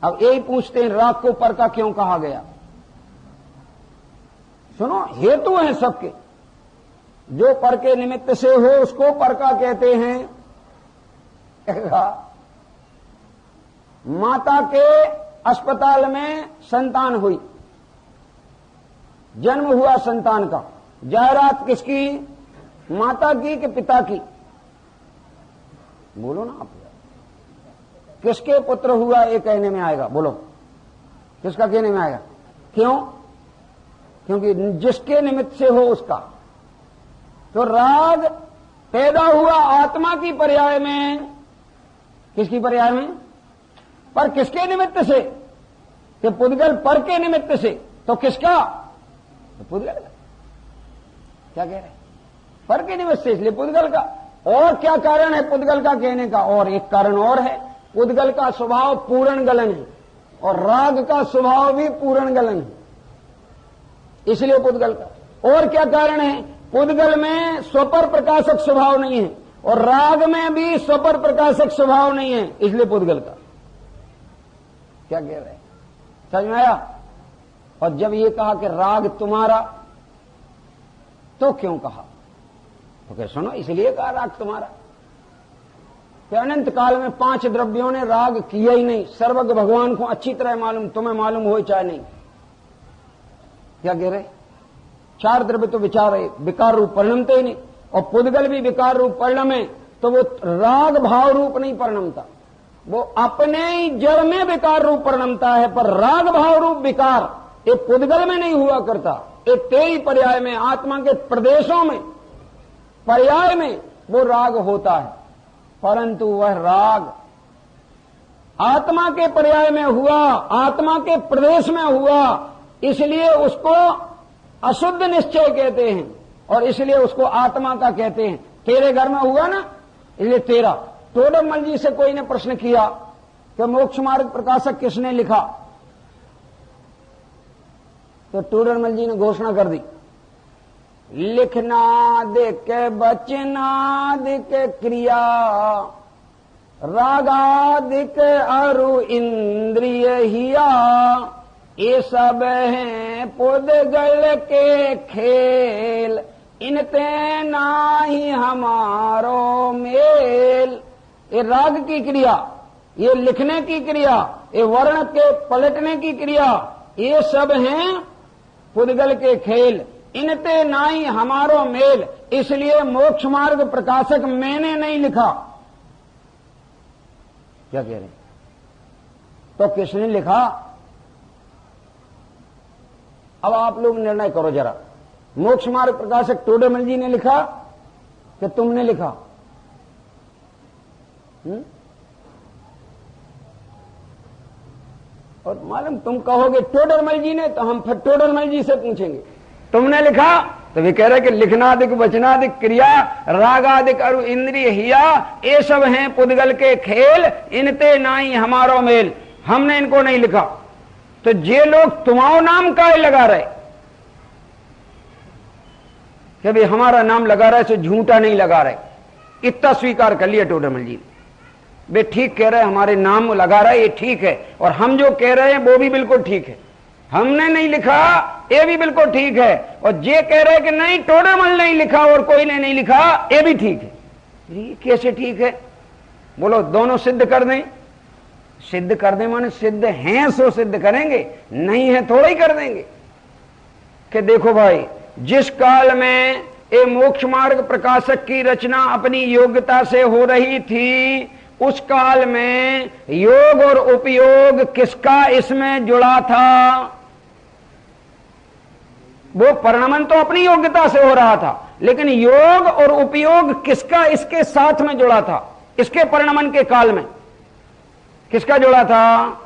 अब यही पूछते हैं, राग को परका क्यों कहा गया? सुनो, हेतु हैं सबके। जो पर के निमित्त से हो उसको परका कहते हैं। माता के अस्पताल में संतान हुई, जन्म हुआ संतान का, जायरात किसकी, माता की कि पिता की? बोलो ना आप, किसके पुत्र हुआ ये कहने में आएगा, बोलो किसका कहने में आएगा? क्यों? क्योंकि जिसके निमित्त से हो उसका। तो राग पैदा हुआ आत्मा की पर्याय में, किसकी पर्याय में? पर किसके निमित्त से? कि पुद्गल पर के निमित्त से। तो किसका? तो पुद्गल का। क्या कह रहे हैं? पर के निमित्त से, इसलिए पुद्गल का। और क्या कारण है पुद्गल का कहने का? और एक कारण और है, पुद्गल का स्वभाव पूर्ण गलन है और राग का स्वभाव भी पूर्ण गलन है, इसलिए पुद्गल का। और क्या कारण है? पुद्गल में स्वपर प्रकाशक स्वभाव नहीं है और राग में भी स्वपर प्रकाशक स्वभाव नहीं है, इसलिए पुद्गल का। क्या कह रहे हैं? समझ में आया? और जब ये कहा कि राग तुम्हारा, तो क्यों कहा? तो क्या सुनो, इसलिए कहा राग तुम्हारा कि अनंत काल में 5 द्रव्यों ने राग किया ही नहीं। सर्वज्ञ भगवान को अच्छी तरह मालूम, तुम्हें मालूम हो चाहे नहीं। क्या कह रहे? 4 द्रव्य तो विचार है, विकार रूप परिणमते ही नहीं, और पुद्गल भी विकार रूप परिणमे, तो वो राग भाव रूप नहीं परिणमता, वो अपने ही जड़ में विकार रूप परिणमता है। पर राग भाव रूप विकार ये पुद्गल में नहीं हुआ करता, ये तेई पर्याय में, आत्मा के प्रदेशों में, पर्याय में वो राग होता है। परंतु वह राग आत्मा के पर्याय में हुआ, आत्मा के प्रदेश में हुआ, इसलिए उसको अशुद्ध निश्चय कहते हैं और इसलिए उसको आत्मा का कहते हैं। तेरे घर में हुआ ना, इसलिए तेरा। टोडरमल जी से कोई ने प्रश्न किया कि मोक्ष मार्ग प्रकाशक किसने लिखा, तो टोडरमल जी ने घोषणा कर दी, लिखनादिक वचनादिक क्रिया रागादिक अरु इंद्रिय हिया, ये सब हैं पुद्गल के खेल, इनते नाही हमारो मेल। ये राग की क्रिया, ये लिखने की क्रिया, ये वर्ण के पलटने की क्रिया, ये सब हैं पुद्गल के खेल, इनते नाही हमारो मेल, इसलिए मोक्ष मार्ग प्रकाशक मैंने नहीं लिखा। क्या कह रहे हैं? तो किसने लिखा? अब आप लोग निर्णय करो जरा, मोक्ष मार्ग प्रकाशक टोडरमल जी ने लिखा कि तुमने लिखा? और मालूम तुम कहोगे टोडरमल जी ने, तो हम फिर टोडरमल जी से पूछेंगे तुमने लिखा? तो वे कह रहे कि लिखनादिक वचनादिक क्रिया रागादिक अरु इंद्रिय हिया, ये सब हैं पुद्गल के खेल, इनते नाई हमारो मेल, हमने इनको नहीं लिखा। तो जे लोग तुम्हारा नाम काहे लगा रहे कि भाई हमारा नाम लगा रहे सो झूठा नहीं लगा रहे, इतना स्वीकार कर लिया टोडरमल जी ने। वे ठीक कह रहे हैं, हमारे नाम लगा रहा है ये ठीक है, और हम जो कह रहे हैं वो भी बिल्कुल ठीक है, हमने नहीं लिखा ये भी बिल्कुल ठीक है, और जे कह रहे हैं कि नहीं टोडरमल नहीं लिखा और कोई ने नहीं लिखा ये भी ठीक है। ये कैसे ठीक है? बोलो दोनों सिद्ध कर दें। सिद्ध कर दें माने सिद्ध हैं सो सिद्ध करेंगे, नहीं है थोड़ा ही कर देंगे। कि देखो भाई, जिस काल में ये मोक्ष मार्ग प्रकाशक की रचना अपनी योग्यता से हो रही थी, उस काल में योग और उपयोग किसका इसमें जुड़ा था? वो परिणमन तो अपनी योग्यता से हो रहा था, लेकिन योग और उपयोग किसका इसके साथ में जुड़ा था? इसके परिणमन के काल में किसका जुड़ा था?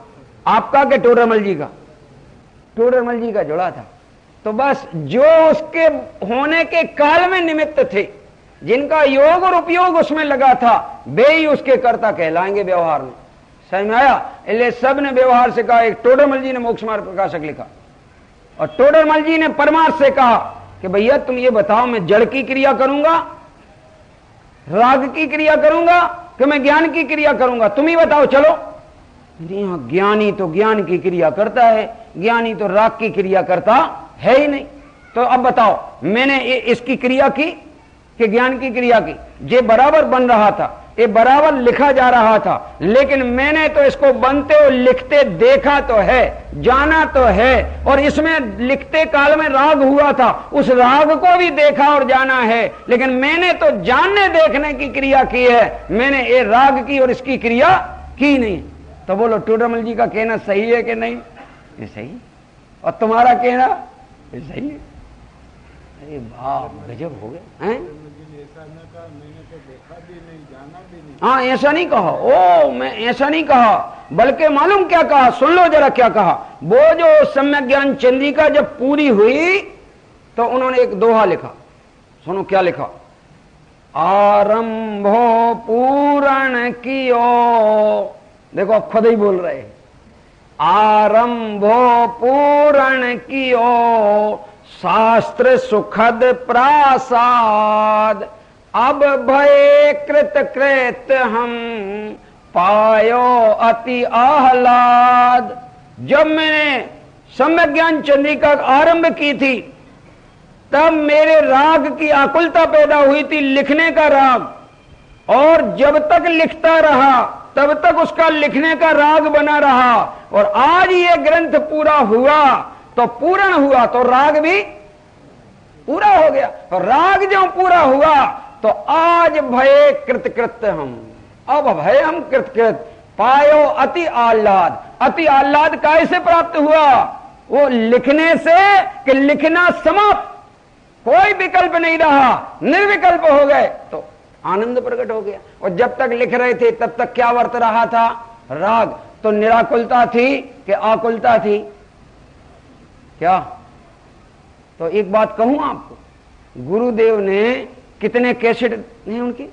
आपका के टोडरमल जी का? टोडरमल जी का जुड़ा था। तो बस जो उसके होने के काल में निमित्त थे, जिनका योग और उपयोग उसमें लगा था, वे ही उसके कर्ता कहलाएंगे व्यवहार में। समझ में आया? इसलिए सब ने व्यवहार से कहा। एक टोडरमल जी ने मोक्ष मार्ग प्रकाशक लिखा और टोडरमल जी ने परमार्थ से कहा कि भैया तुम ये बताओ, मैं जड़ की क्रिया करूंगा, राग की क्रिया करूंगा कि मैं ज्ञान की क्रिया करूंगा? तुम ही बताओ। चलो, ज्ञानी तो ज्ञान की क्रिया करता है, ज्ञानी तो राग की क्रिया करता है ही नहीं। तो अब बताओ, मैंने इसकी क्रिया की कि ज्ञान की क्रिया की? ये बराबर बन रहा था, ये बराबर लिखा जा रहा था, लेकिन मैंने तो इसको बनते और लिखते देखा तो है, जाना तो है, और इसमें लिखते काल में राग हुआ था, उस राग को भी देखा और जाना है, लेकिन मैंने तो जानने देखने की क्रिया की है, मैंने ये राग की और इसकी क्रिया की नहीं। तो बोलो टोडरमल जी का कहना सही है कि नहीं? ये सही। और तुम्हारा कहना ये सही है। अरे बाप, गजब हो गया हैं? हाँ, ऐसा नहीं कहा। ओ, मैं ऐसा नहीं कहा, बल्कि मालूम क्या कहा? सुन लो जरा क्या कहा। वो जो सम्यक ज्ञान चंद्रिका जब पूरी हुई तो उन्होंने एक दोहा लिखा। सुनो क्या लिखा? आरंभो पूरण कियो। देखो अब खुद ही बोल रहे हैं। आरंभो पूरण कियो, शास्त्र सुखद प्रासाद, अब भय कृत कृत हम पायो अति आह्लाद। जब मैंने सम्यक ज्ञान चंद्रिका आरंभ की थी, तब मेरे राग की आकुलता पैदा हुई थी, लिखने का राग, और जब तक लिखता रहा तब तक उसका लिखने का राग बना रहा, और आज ये ग्रंथ पूरा हुआ तो पूर्ण हुआ तो राग भी पूरा हो गया। तो राग जो पूरा हुआ तो आज भय कृतकृत हम, अब भय हम कृतकृत, पायो अति आह्लाद। अति आह्लाद कैसे प्राप्त हुआ? वो लिखने से कि लिखना समाप्त, कोई विकल्प नहीं रहा, निर्विकल्प हो गए तो आनंद प्रकट हो गया। और जब तक लिख रहे थे तब तक क्या वर्त रहा था? राग। तो निराकुलता थी कि आकुलता थी? क्या? तो एक बात कहूं आपको, गुरुदेव ने कितने कैसेट नहीं उनकी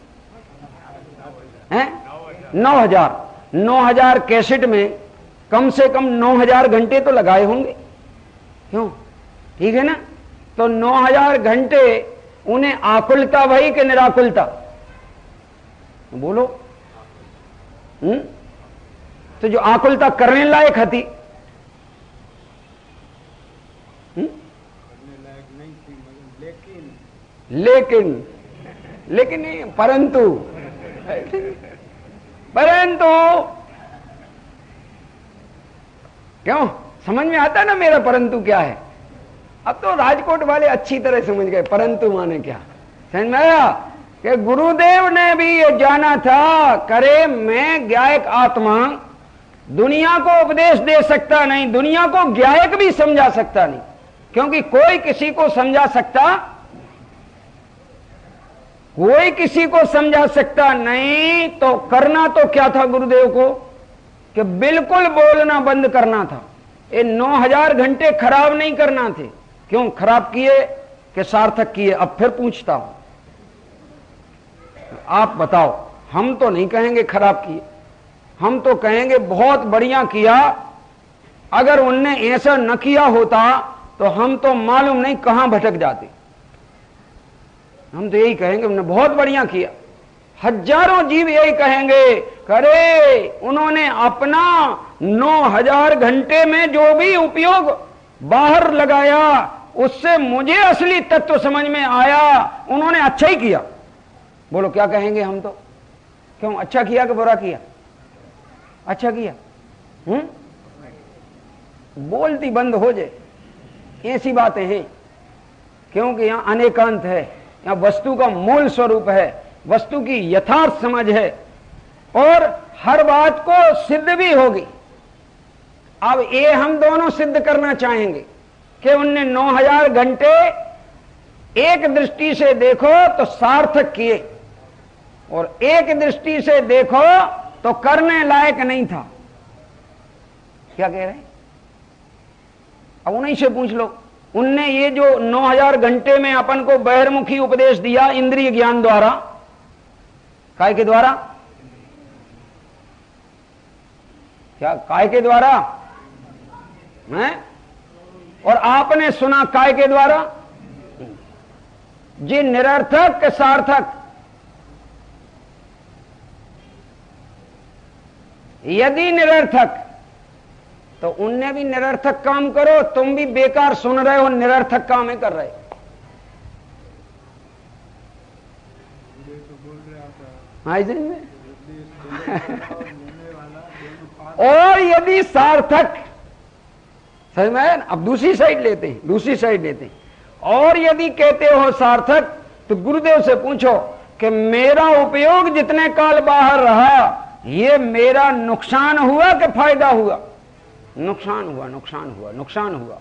हैं? 9,000 कैसेट में कम से कम 9,000 घंटे तो लगाए होंगे। क्यों? ठीक है ना? तो 9,000 घंटे उन्हें आकुलता भई कि निराकुलता? बोलो। तो जो आकुलता करने लायक थी, लेकिन नहीं, परंतु क्यों? समझ में आता है ना मेरा परंतु क्या है? अब तो राजकोट वाले अच्छी तरह समझ गए परंतु माने क्या। समझ में आया कि गुरुदेव ने भी ये जाना था, करे मैं ज्ञायक आत्मा दुनिया को उपदेश दे सकता नहीं, दुनिया को ज्ञायक भी समझा सकता नहीं, क्योंकि कोई किसी को समझा सकता नहीं। तो करना तो क्या था गुरुदेव को? कि बिल्कुल बोलना बंद करना था। ये 9,000 घंटे खराब नहीं करना थे। क्यों खराब किए कि सार्थक किए? अब फिर पूछता हूं, आप बताओ। हम तो नहीं कहेंगे खराब किए, हम तो कहेंगे बहुत बढ़िया किया। अगर उनने ऐसा न किया होता तो हम तो मालूम नहीं कहां भटक जाते। हम तो यही कहेंगे उन्होंने बहुत बढ़िया किया। हजारों जीव यही कहेंगे, करे उन्होंने अपना 9,000 घंटे में जो भी उपयोग बाहर लगाया, उससे मुझे असली तत्व समझ में आया, उन्होंने अच्छा ही किया। बोलो क्या कहेंगे हम तो? क्यों अच्छा किया कि बुरा किया? अच्छा किया। बोलती बंद हो जाए, ऐसी बातें हैं, क्योंकि यहां अनेकांत है। या वस्तु का मूल स्वरूप है, वस्तु की यथार्थ समझ है और हर बात को सिद्ध भी होगी। अब ये हम दोनों सिद्ध करना चाहेंगे कि उनने 9000 घंटे एक दृष्टि से देखो तो सार्थक किए और एक दृष्टि से देखो तो करने लायक नहीं था। क्या कह रहे हैं? अब उन्हीं से पूछ लो। उनने ये जो 9000 घंटे में अपन को बहिर्मुखी उपदेश दिया इंद्रिय ज्ञान द्वारा, काय के द्वारा? क्या काय के द्वारा है? और आपने सुना काय के द्वारा? जी निरर्थक के सार्थक? यदि निरर्थक तो उनने भी निरर्थक काम करो, तुम भी बेकार सुन रहे हो, निरर्थक काम ही कर रहे। और यदि सार्थक, समझ में आया? अब दूसरी साइड लेते हैं, दूसरी साइड लेते हैं। और यदि कहते हो सार्थक तो गुरुदेव से पूछो कि मेरा उपयोग जितने काल बाहर रहा ये मेरा नुकसान हुआ कि फायदा हुआ? नुकसान हुआ, नुकसान हुआ, नुकसान हुआ।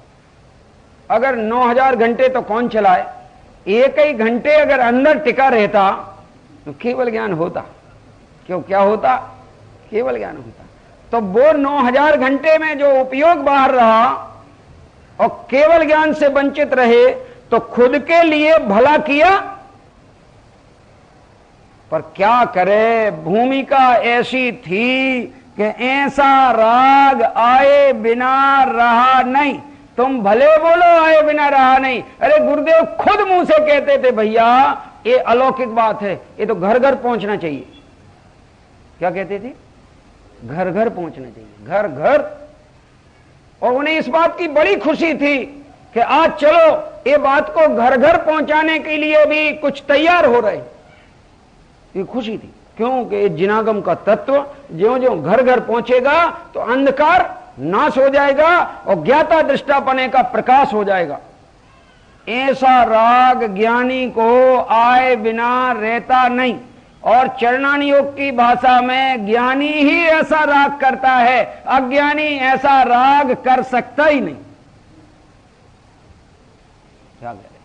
अगर 9000 घंटे तो कौन चलाए, एक ही घंटे अगर अंदर टिका रहता तो केवल ज्ञान होता। क्यों? क्या होता? केवल ज्ञान होता। तो वो 9000 घंटे में जो उपयोग बाहर रहा और केवल ज्ञान से वंचित रहे तो खुद के लिए भला किया, पर क्या करे, भूमिका ऐसी थी कि ऐसा राग आए बिना रहा नहीं। तुम भले बोलो आए बिना रहा नहीं, अरे गुरुदेव खुद मुंह से कहते थे भैया ये अलौकिक बात है, ये तो घर घर पहुंचना चाहिए। क्या कहते थे? घर घर पहुंचना चाहिए, घर घर। और उन्हें इस बात की बड़ी खुशी थी कि आज चलो ये बात को घर घर पहुंचाने के लिए भी कुछ तैयार हो रहे। ये खुशी थी, क्योंकि जिनागम का तत्व ज्यों ज्यों घर घर पहुंचेगा तो अंधकार नाश हो जाएगा और ज्ञाता दृष्टापने का प्रकाश हो जाएगा। ऐसा राग ज्ञानी को आए बिना रहता नहीं। और चरणानी योग की भाषा में ज्ञानी ही ऐसा राग करता है, अज्ञानी ऐसा राग कर सकता ही नहीं। क्या कह रहे?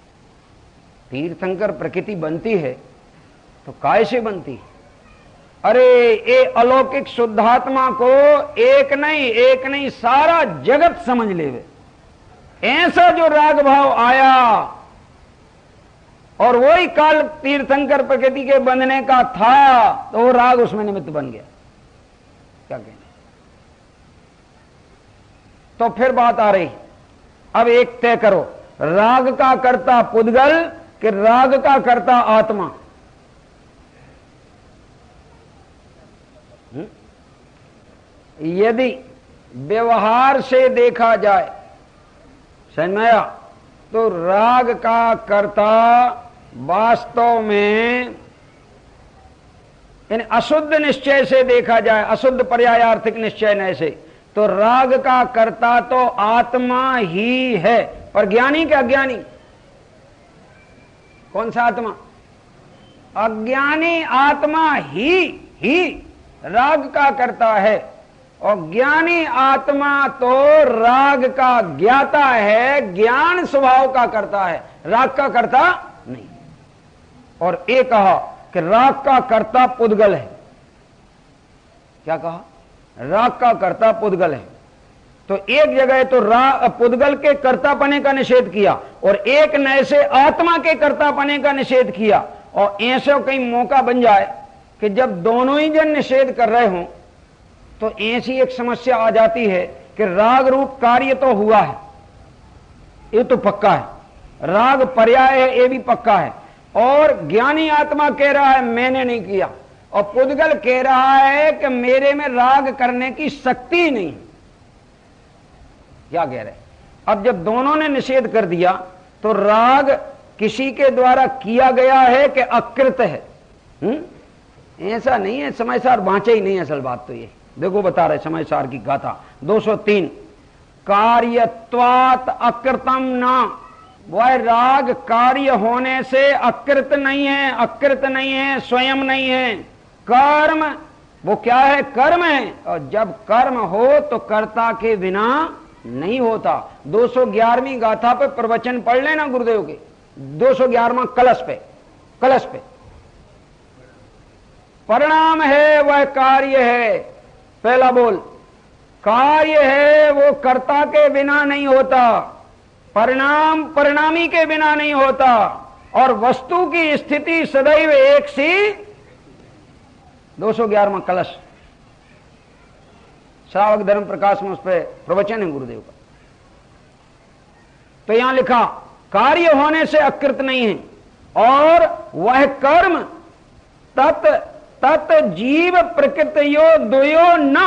तीर्थंकर प्रकृति बनती है तो काय से बनती है? अरे ये अलौकिक शुद्धात्मा को एक नहीं सारा जगत समझ लेवे। ऐसा जो राग भाव आया और वही काल तीर्थंकर प्रकृति के बंधने का था तो वो राग उसमें निमित्त बन गया। क्या कहना? तो फिर बात आ रही, अब एक तय करो, राग का कर्ता पुद्गल कि राग का कर्ता आत्मा? यदि व्यवहार से देखा जाए, समझ में आया, तो राग का कर्ता वास्तव में इन अशुद्ध निश्चय से देखा जाए, अशुद्ध पर्यायार्थिक निश्चय न से, तो राग का कर्ता तो आत्मा ही है। पर ज्ञानी के अज्ञानी? कौन सा आत्मा? अज्ञानी आत्मा ही राग का कर्ता है और ज्ञानी आत्मा तो राग का ज्ञाता है, ज्ञान स्वभाव का करता है, राग का कर्ता नहीं। और ये कहा कि राग का कर्ता पुद्गल है। क्या कहा? राग का कर्ता पुद्गल है। तो एक जगह तो पुद्गल के कर्तापने का निषेध किया और एक नए से आत्मा के कर्तापने का निषेध किया। और ऐसे कहीं मौका बन जाए कि जब दोनों ही जन निषेध कर रहे हों तो ऐसी एक समस्या आ जाती है कि राग रूप कार्य तो हुआ है, ये तो पक्का है, राग पर्याय है, ये भी पक्का है, और ज्ञानी आत्मा कह रहा है मैंने नहीं किया, और पुद्गल कह रहा है कि मेरे में राग करने की शक्ति ही नहीं। क्या कह रहे? अब जब दोनों ने निषेध कर दिया तो राग किसी के द्वारा किया गया है कि अकृत है? ऐसा नहीं है, समय सार बांचे ही नहीं। असल बात तो ये देखो, बता रहे समय सार की गाथा 203, कार्यत्वात अकृतम ना वह राग कार्य होने से अकृत नहीं है, अकृत नहीं है, स्वयं नहीं है। कर्म वो क्या है? कर्म है। और जब कर्म हो तो कर्ता के बिना नहीं होता। 211वीं गाथा पे प्रवचन पढ़ लेना गुरुदेव के, 211वां कलश पे, कलश पे। परिणाम है वह कार्य है। पहला बोल, कार्य है वो कर्ता के बिना नहीं होता, परिणाम परिणामी के बिना नहीं होता, और वस्तु की स्थिति सदैव एक सी। 211वां कलश, श्रावक धर्म प्रकाश में उस पर प्रवचन है गुरुदेव का। तो यहां लिखा कार्य होने से अकृत नहीं है, और वह कर्म तत् तत् जीव प्रकृतियो द्वयो न।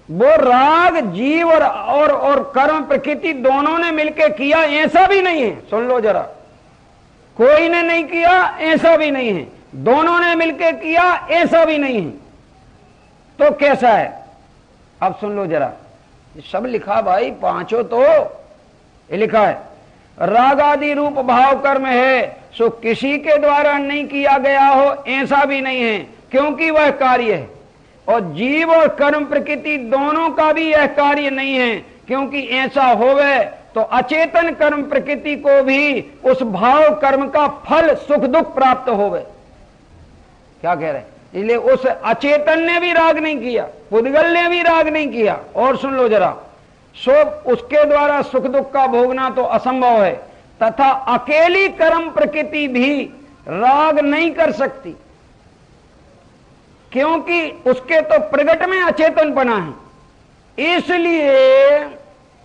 वो राग जीव और कर्म प्रकृति दोनों ने मिलकर किया, ऐसा भी नहीं है। सुन लो जरा, कोई ने नहीं किया ऐसा भी नहीं है, दोनों ने मिलकर किया ऐसा भी नहीं है। तो कैसा है? अब सुन लो जरा, सब लिखा भाई, पांचों तो ये लिखा है। राग आदि रूप भाव कर्म है, सो किसी के द्वारा नहीं किया गया हो ऐसा भी नहीं है, क्योंकि वह कार्य है। और जीव और कर्म प्रकृति दोनों का भी यह कार्य नहीं है, क्योंकि ऐसा होवे तो अचेतन कर्म प्रकृति को भी उस भाव कर्म का फल सुख दुख प्राप्त होवे। क्या कह रहे हैं? इसलिए उस अचेतन ने भी राग नहीं किया, पुद्गल ने भी राग नहीं किया। और सुन लो जरा, सो उसके द्वारा सुख दुख का भोगना तो असंभव है, तथा अकेली कर्म प्रकृति भी राग नहीं कर सकती, क्योंकि उसके तो प्रगट में अचेतनपना है। इसलिए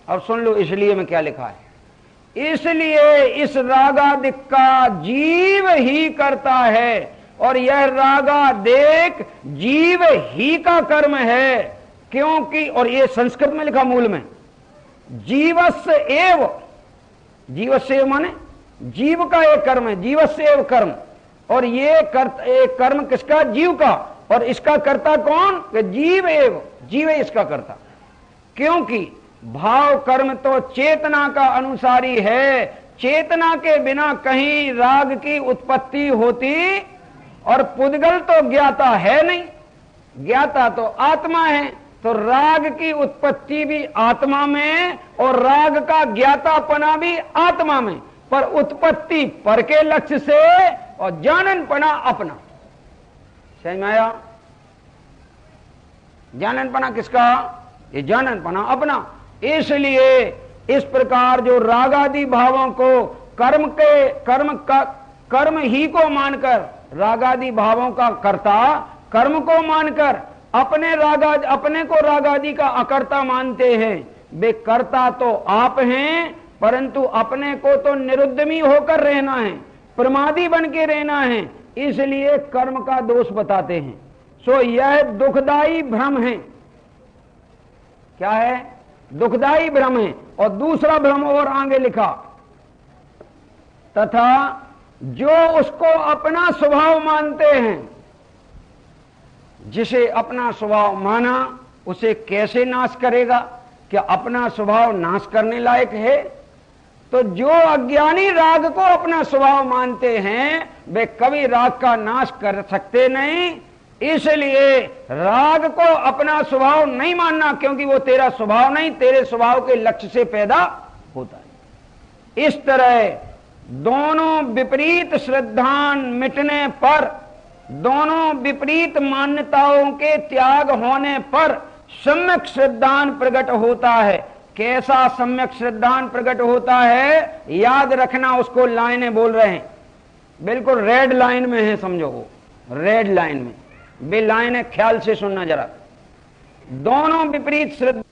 अब सुन लो, इसलिए में क्या लिखा है? इसलिए इस रागादिक का जीव ही करता है, और यह रागादेक जीव ही का कर्म है, क्योंकि, और ये संस्कृत में लिखा मूल में, जीवस्य एव, जीवस्य एव माने जीव का एक कर्म है, जीवस्य एव कर्म। और ये कर्म किसका? जीव का। और इसका कर्ता कौन? जीव एव, जीव है इसका कर्ता। क्योंकि भाव कर्म तो चेतना का अनुसारी है, चेतना के बिना कहीं राग की उत्पत्ति होती, और पुद्गल तो ज्ञाता है नहीं, ज्ञाता तो आत्मा है, तो राग की उत्पत्ति भी आत्मा में और राग का ज्ञातापना भी आत्मा में, पर उत्पत्ति पर के लक्ष्य से और जाननपना अपना। समझ में आया? जाननपना किसका? ये जाननपना अपना। इसलिए इस प्रकार जो रागादि भावों को कर्म ही को मानकर, रागादि भावों का कर्ता कर्म को मानकर अपने को रागादि का अकर्ता मानते हैं, वे कर्ता तो आप हैं, परंतु अपने को तो निरुद्दमी होकर रहना है, प्रमादी बन के रहना है, इसलिए कर्म का दोष बताते हैं। सो यह दुखदाई भ्रम है। क्या है? दुखदाई भ्रम है। और दूसरा भ्रम और आगे लिखा, तथा जो उसको अपना स्वभाव मानते हैं, जिसे अपना स्वभाव माना उसे कैसे नाश करेगा? क्या अपना स्वभाव नाश करने लायक है? तो जो अज्ञानी राग को अपना स्वभाव मानते हैं वे कभी राग का नाश कर सकते नहीं, इसलिए राग को अपना स्वभाव नहीं मानना, क्योंकि वो तेरा स्वभाव नहीं, तेरे स्वभाव के लक्ष्य से पैदा होता है। इस तरह दोनों विपरीत श्रद्धान मिटने पर, दोनों विपरीत मान्यताओं के त्याग होने पर सम्यक श्रद्धान प्रकट होता है। कैसा सम्यक श्रद्धान प्रकट होता है? याद रखना, उसको लाइनें बोल रहे हैं, बिल्कुल रेड लाइन में है, समझो वो रेड लाइन में, वे लाइनें ख्याल से सुनना जरा। दोनों विपरीत श्रद्धा